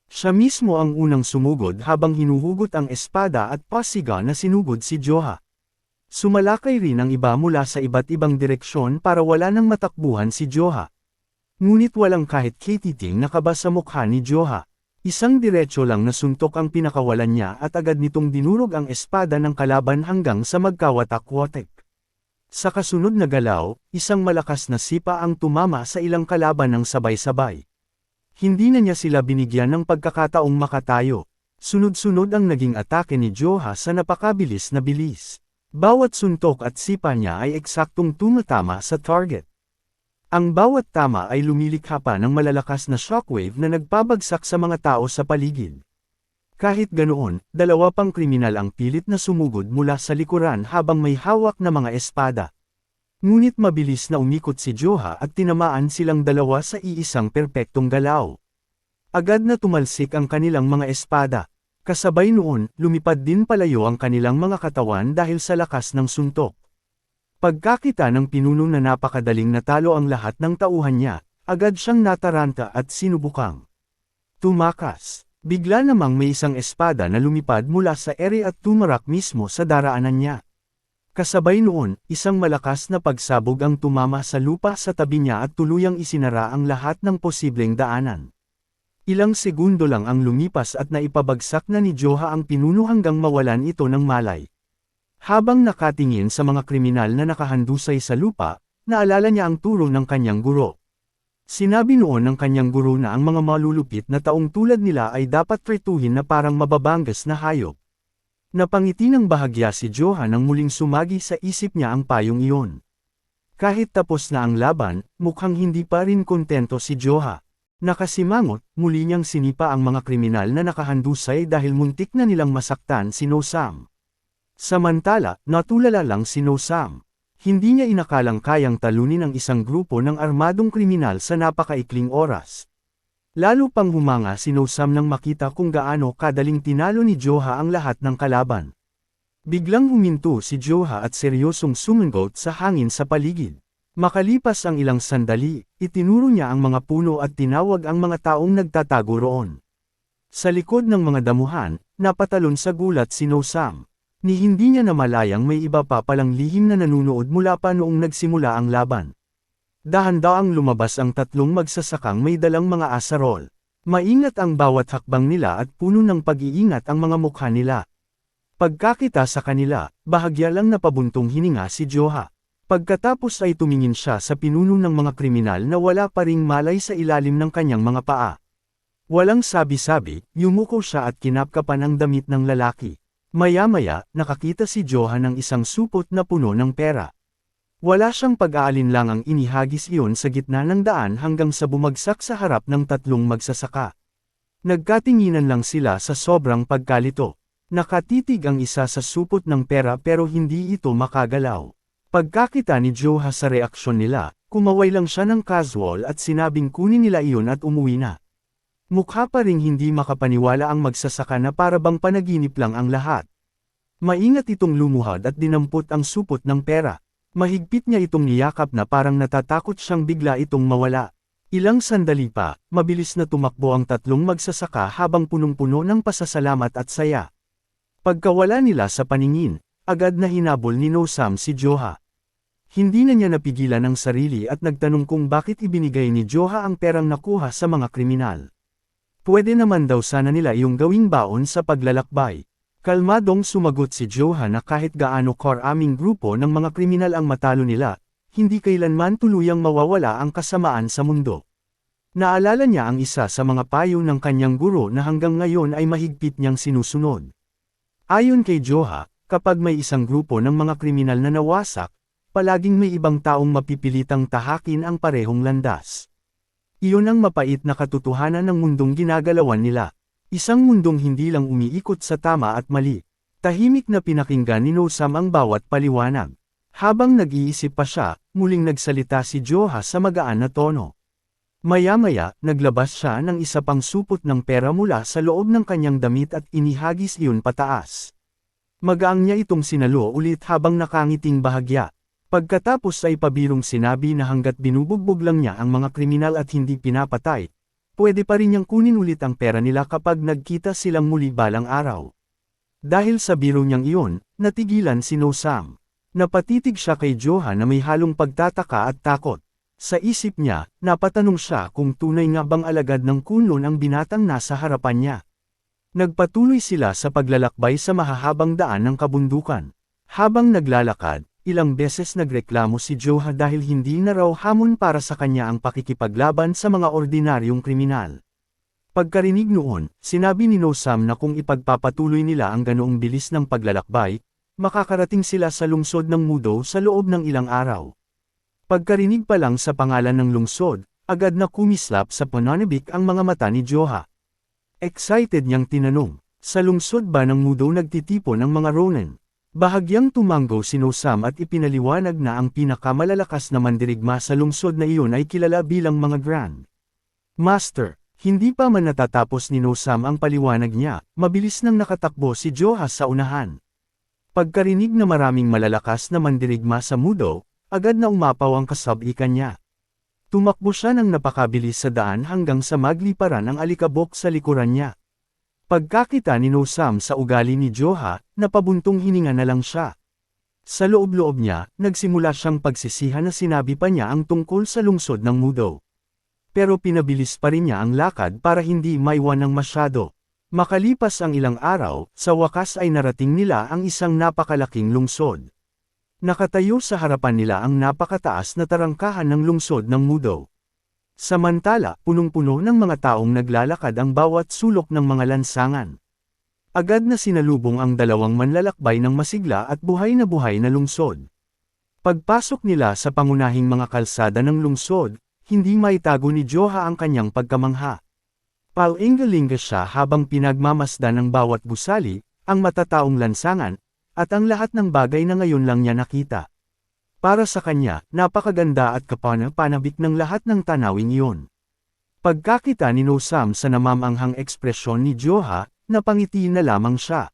Siya mismo ang unang sumugod habang hinuhugot ang espada at pasiga na sinugod si Joha. Sumalakay rin ang iba mula sa iba't ibang direksyon para wala nang matakbuhan si Joha. Ngunit walang kahit kititing na kaba sa mukha ni Joha. Isang diretso lang na suntok ang pinakawalan niya at agad nitong dinurog ang espada ng kalaban hanggang sa magkawatak-watek. Sa kasunod na galaw, isang malakas na sipa ang tumama sa ilang kalaban ng sabay-sabay. Hindi na niya sila binigyan ng pagkakataong makatayo. Sunod-sunod ang naging atake ni Joha sa napakabilis na bilis. Bawat suntok at sipa niya ay eksaktong tumatama sa target. Ang bawat tama ay lumilikha pa ng malalakas na shockwave na nagpabagsak sa mga tao sa paligid. Kahit ganoon, dalawa pang kriminal ang pilit na sumugod mula sa likuran habang may hawak na mga espada. Ngunit mabilis na umikot si Joha at tinamaan silang dalawa sa iisang perpektong galaw. Agad na tumalsik ang kanilang mga espada. Kasabay noon, lumipad din palayo ang kanilang mga katawan dahil sa lakas ng suntok. Pagkakita ng pinuno na napakadaling natalo ang lahat ng tauhan niya, agad siyang nataranta at sinubukang tumakas. Bigla namang may isang espada na lumipad mula sa ere at tumarak mismo sa daraanan niya. Kasabay noon, isang malakas na pagsabog ang tumama sa lupa sa tabi niya at tuluyang isinara ang lahat ng posibleng daanan. Ilang segundo lang ang lumipas at naipabagsak na ni Joha ang pinuno hanggang mawalan ito ng malay. Habang nakatingin sa mga kriminal na nakahandusay sa lupa, naalala niya ang turo ng kanyang guro. Sinabi noon ng kanyang guro na ang mga malulupit na taong tulad nila ay dapat tretuhin na parang mababangas na hayop. Napangiti ng bahagya si Joha nang muling sumagi sa isip niya ang payong iyon. Kahit tapos na ang laban, mukhang hindi pa rin kontento si Joha. Nakasimangot, muli niyang sinipa ang mga kriminal na nakahandusay dahil muntik na nilang masaktan si No Sam. Samantala, natulala lang si No Sam. Hindi niya inakalang kayang talunin ang isang grupo ng armadong kriminal sa napakaikling oras. Lalo pang humanga si No Sam nang makita kung gaano kadaling tinalo ni Joha ang lahat ng kalaban. Biglang huminto si Joha at seryosong sumungot sa hangin sa paligid. Makalipas ang ilang sandali, itinuro niya ang mga puno at tinawag ang mga taong nagtatago roon. Sa likod ng mga damuhan, napatalon sa gulat si No Sam. Ni hindi niya namalayang may iba pa palang lihim na nanunood mula pa noong nagsimula ang laban. Dahan-daang lumabas ang tatlong magsasakang may dalang mga asarol. Maingat ang bawat hakbang nila at puno ng pag-iingat ang mga mukha nila. Pagkakita sa kanila, bahagya lang napabuntong hininga si Joha. Pagkatapos ay tumingin siya sa pinuno ng mga kriminal na wala pa ring malay sa ilalim ng kanyang mga paa. Walang sabi-sabi, yumuko siya at kinapkapan ang damit ng lalaki. Maya-maya, nakakita si Joha ng isang supot na puno ng pera. Wala siyang pag-aalinlangang inihagis iyon sa gitna ng daan hanggang sa bumagsak sa harap ng tatlong magsasaka. Nagkatinginan lang sila sa sobrang pagkalito. Nakatitig ang isa sa supot ng pera pero hindi ito makagalaw. Pagkakita ni Joha sa reaksyon nila, kumaway lang siya ng casual at sinabing kunin nila iyon at umuwi na. Mukha pa ring hindi makapaniwala ang magsasaka na para bang panaginip lang ang lahat. Maingat itong lumuhad at dinampot ang supot ng pera. Mahigpit niya itong niyakap na parang natatakot siyang bigla itong mawala. Ilang sandali pa, mabilis na tumakbo ang tatlong magsasaka habang punong-puno ng pasasalamat at saya. Pagkawala nila sa paningin, agad na hinabol ni No Sam si Joha. Hindi na niya napigilan ang sarili at nagtanong kung bakit ibinigay ni Joha ang perang nakuha sa mga kriminal. Pwede naman daw sana nila iyong gawing baon sa paglalakbay. Kalmadong sumagot si Joha na kahit gaano karaming grupo ng mga kriminal ang matalo nila, hindi kailanman tuluyang mawawala ang kasamaan sa mundo. Naalala niya ang isa sa mga payo ng kanyang guro na hanggang ngayon ay mahigpit niyang sinusunod. Ayon kay Joha, kapag may isang grupo ng mga kriminal na nawasak, palaging may ibang taong mapipilitang tahakin ang parehong landas. Iyon ang mapait na katotohanan ng mundong ginagalawan nila. Isang mundong hindi lang umiikot sa tama at mali. Tahimik na pinakinggan ni No Sam ang bawat paliwanag. Habang nag-iisip pa siya, muling nagsalita si Joha sa magaan na tono. Maya-maya, naglabas siya ng isa pang supot ng pera mula sa loob ng kanyang damit at inihagis iyon pataas. Magaang niya itong sinalo ulit habang nakangiting bahagya. Pagkatapos ay pabirong sinabi na hanggat binubugbog lang niya ang mga kriminal at hindi pinapatay, pwede pa rin niyang kunin ulit ang pera nila kapag nagkita silang muli balang araw. Dahil sa biro niyang iyon, natigilan si No Sam. Napatitig siya kay Joha na may halong pagtataka at takot. Sa isip niya, napatanong siya kung tunay nga bang alagad ng kunlon ang binatang nasa harapan niya. Nagpatuloy sila sa paglalakbay sa mahahabang daan ng kabundukan. Habang naglalakad, ilang beses nagreklamo si Joha dahil hindi na raw hamon para sa kanya ang pakikipaglaban sa mga ordinaryong kriminal. Pagkarinig noon, sinabi ni No Sam na kung ipagpapatuloy nila ang ganoong bilis ng paglalakbay, makakarating sila sa lungsod ng Mudo sa loob ng ilang araw. Pagkarinig pa lang sa pangalan ng lungsod, agad na kumislap sa pananabik ang mga mata ni Joha. Excited niyang tinanong, sa lungsod ba ng Mudo nagtitipon ang mga Ronin? Bahagyang tumango si No Sam at ipinaliwanag na ang pinakamalalakas na mandirigma sa lungsod na iyon ay kilala bilang mga Grand Master. Hindi pa man natatapos ni No Sam ang paliwanag niya, mabilis nang nakatakbo si Joha sa unahan. Pagkarinig na maraming malalakas na mandirigma sa Mudo, agad na umapaw ang kasabikan niya. Tumakbo siya ng napakabilis sa daan hanggang sa magliparan ang alikabok sa likuran niya. Pagkakita ni No Sam sa ugali ni Joha, napabuntong hininga na lang siya. Sa loob-loob niya, nagsimula siyang pagsisihan na sinabi pa niya ang tungkol sa lungsod ng Mudo. Pero pinabilis pa rin niya ang lakad para hindi maiwan ng masyado. Makalipas ang ilang araw, sa wakas ay narating nila ang isang napakalaking lungsod. Nakatayo sa harapan nila ang napakataas na tarangkahan ng lungsod ng Mudo. Samantala, punong-puno ng mga taong naglalakad ang bawat sulok ng mga lansangan. Agad na sinalubong ang dalawang manlalakbay ng masigla at buhay na lungsod. Pagpasok nila sa pangunahing mga kalsada ng lungsod, hindi maitago ni Joha ang kanyang pagkamangha. Palingalinga siya habang pinagmamasdan ng bawat gusali, ang matataong lansangan, at ang lahat ng bagay na ngayon lang niya nakita. Para sa kanya, napakaganda at kapana-panabik ng lahat ng tanawing iyon. Pagkakita ni No Sam sa namamanghang ekspresyon ni Joha, napangiti na lamang siya.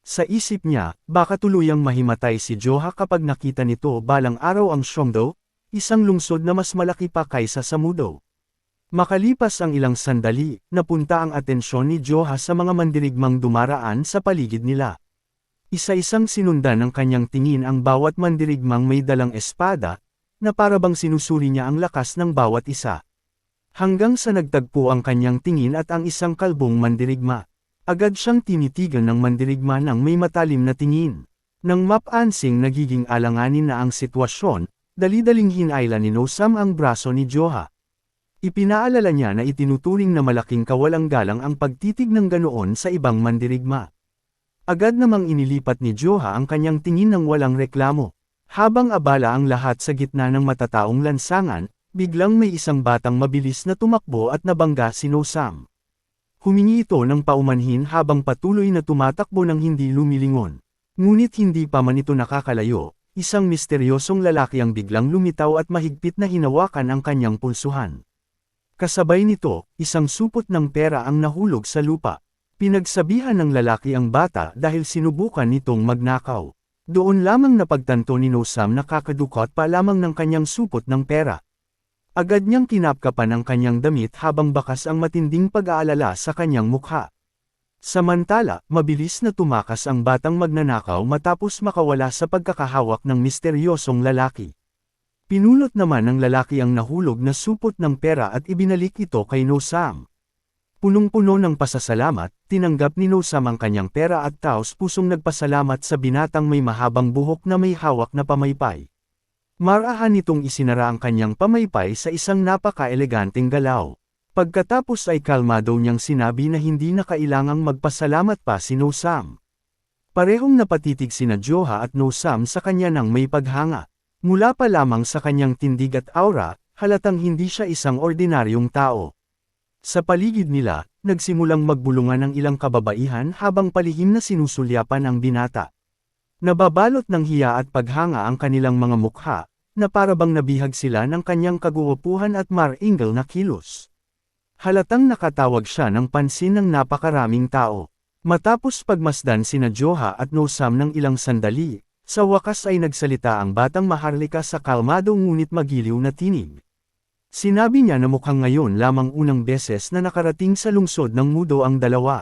Sa isip niya, baka tuluyang mahimatay si Joha kapag nakita nito balang araw ang Shongdo, isang lungsod na mas malaki pa kaysa sa Mudo. Makalipas ang ilang sandali, napunta ang atensyon ni Joha sa mga mandirigmang dumaraan sa paligid nila. Isa-isang sinundan ng kanyang tingin ang bawat mandirigmang may dalang espada, na parabang sinusuri niya ang lakas ng bawat isa. Hanggang sa nagtagpo ang kanyang tingin at ang isang kalbong mandirigma. Agad siyang tinitigan ng mandirigma ng may matalim na tingin. Nang mapansing nagiging alanganin na ang sitwasyon, dali-daling hinailan ni No Sam ang braso ni Joha. Ipinaalala niya na itinuturing na malaking kawalang-galang ang pagtitig ng ganoon sa ibang mandirigma. Agad namang inilipat ni Joha ang kanyang tingin ng walang reklamo. Habang abala ang lahat sa gitna ng matataong lansangan, biglang may isang batang mabilis na tumakbo at nabangga si No Sam. Humingi ito ng paumanhin habang patuloy na tumatakbo ng hindi lumilingon. Ngunit hindi pa man ito nakakalayo, isang misteryosong lalaki ang biglang lumitaw at mahigpit na hinawakan ang kanyang pulsuhan. Kasabay nito, isang supot ng pera ang nahulog sa lupa. Pinagsabihan ng lalaki ang bata dahil sinubukan nitong magnakaw. Doon lamang napagtanto ni No Sam na kakadukot pa lamang ng kanyang supot ng pera. Agad niyang kinapkapan ang kanyang damit habang bakas ang matinding pag-aalala sa kanyang mukha. Samantala, mabilis na tumakas ang batang magnanakaw matapos makawala sa pagkakahawak ng misteryosong lalaki. Pinulot naman ng lalaki ang nahulog na supot ng pera at ibinalik ito kay No Sam. Punong-puno ng pasasalamat, tinanggap ni No Sam ang kanyang pera at taos-pusong nagpasalamat sa binatang may mahabang buhok na may hawak na pamaypay. Marahan nitong isinara ang kanyang pamaypay sa isang napaka-eleganteng galaw. Pagkatapos ay kalmado niyang sinabi na hindi na kailangang magpasalamat pa si No Sam. Parehong napatitig sina Joha at No Sam sa kanya nang may paghanga. Mula pa lamang sa kanyang tindig at aura, halatang hindi siya isang ordinaryong tao. Sa paligid nila, nagsimulang magbulungan ang ilang kababaihan habang palihim na sinusulyapan ang binata. Nababalot ng hiya at paghanga ang kanilang mga mukha, na parabang nabihag sila ng kanyang kaguwapuhan at maringal na kilos. Halatang nakatawag siya ng pansin ng napakaraming tao. Matapos pagmasdan sina Joha at Nosam ng ilang sandali, sa wakas ay nagsalita ang batang Maharlika sa kalmado ngunit magiliw na tinig. Sinabi niya na mukhang ngayon lamang unang beses na nakarating sa lungsod ng Mudo ang dalawa.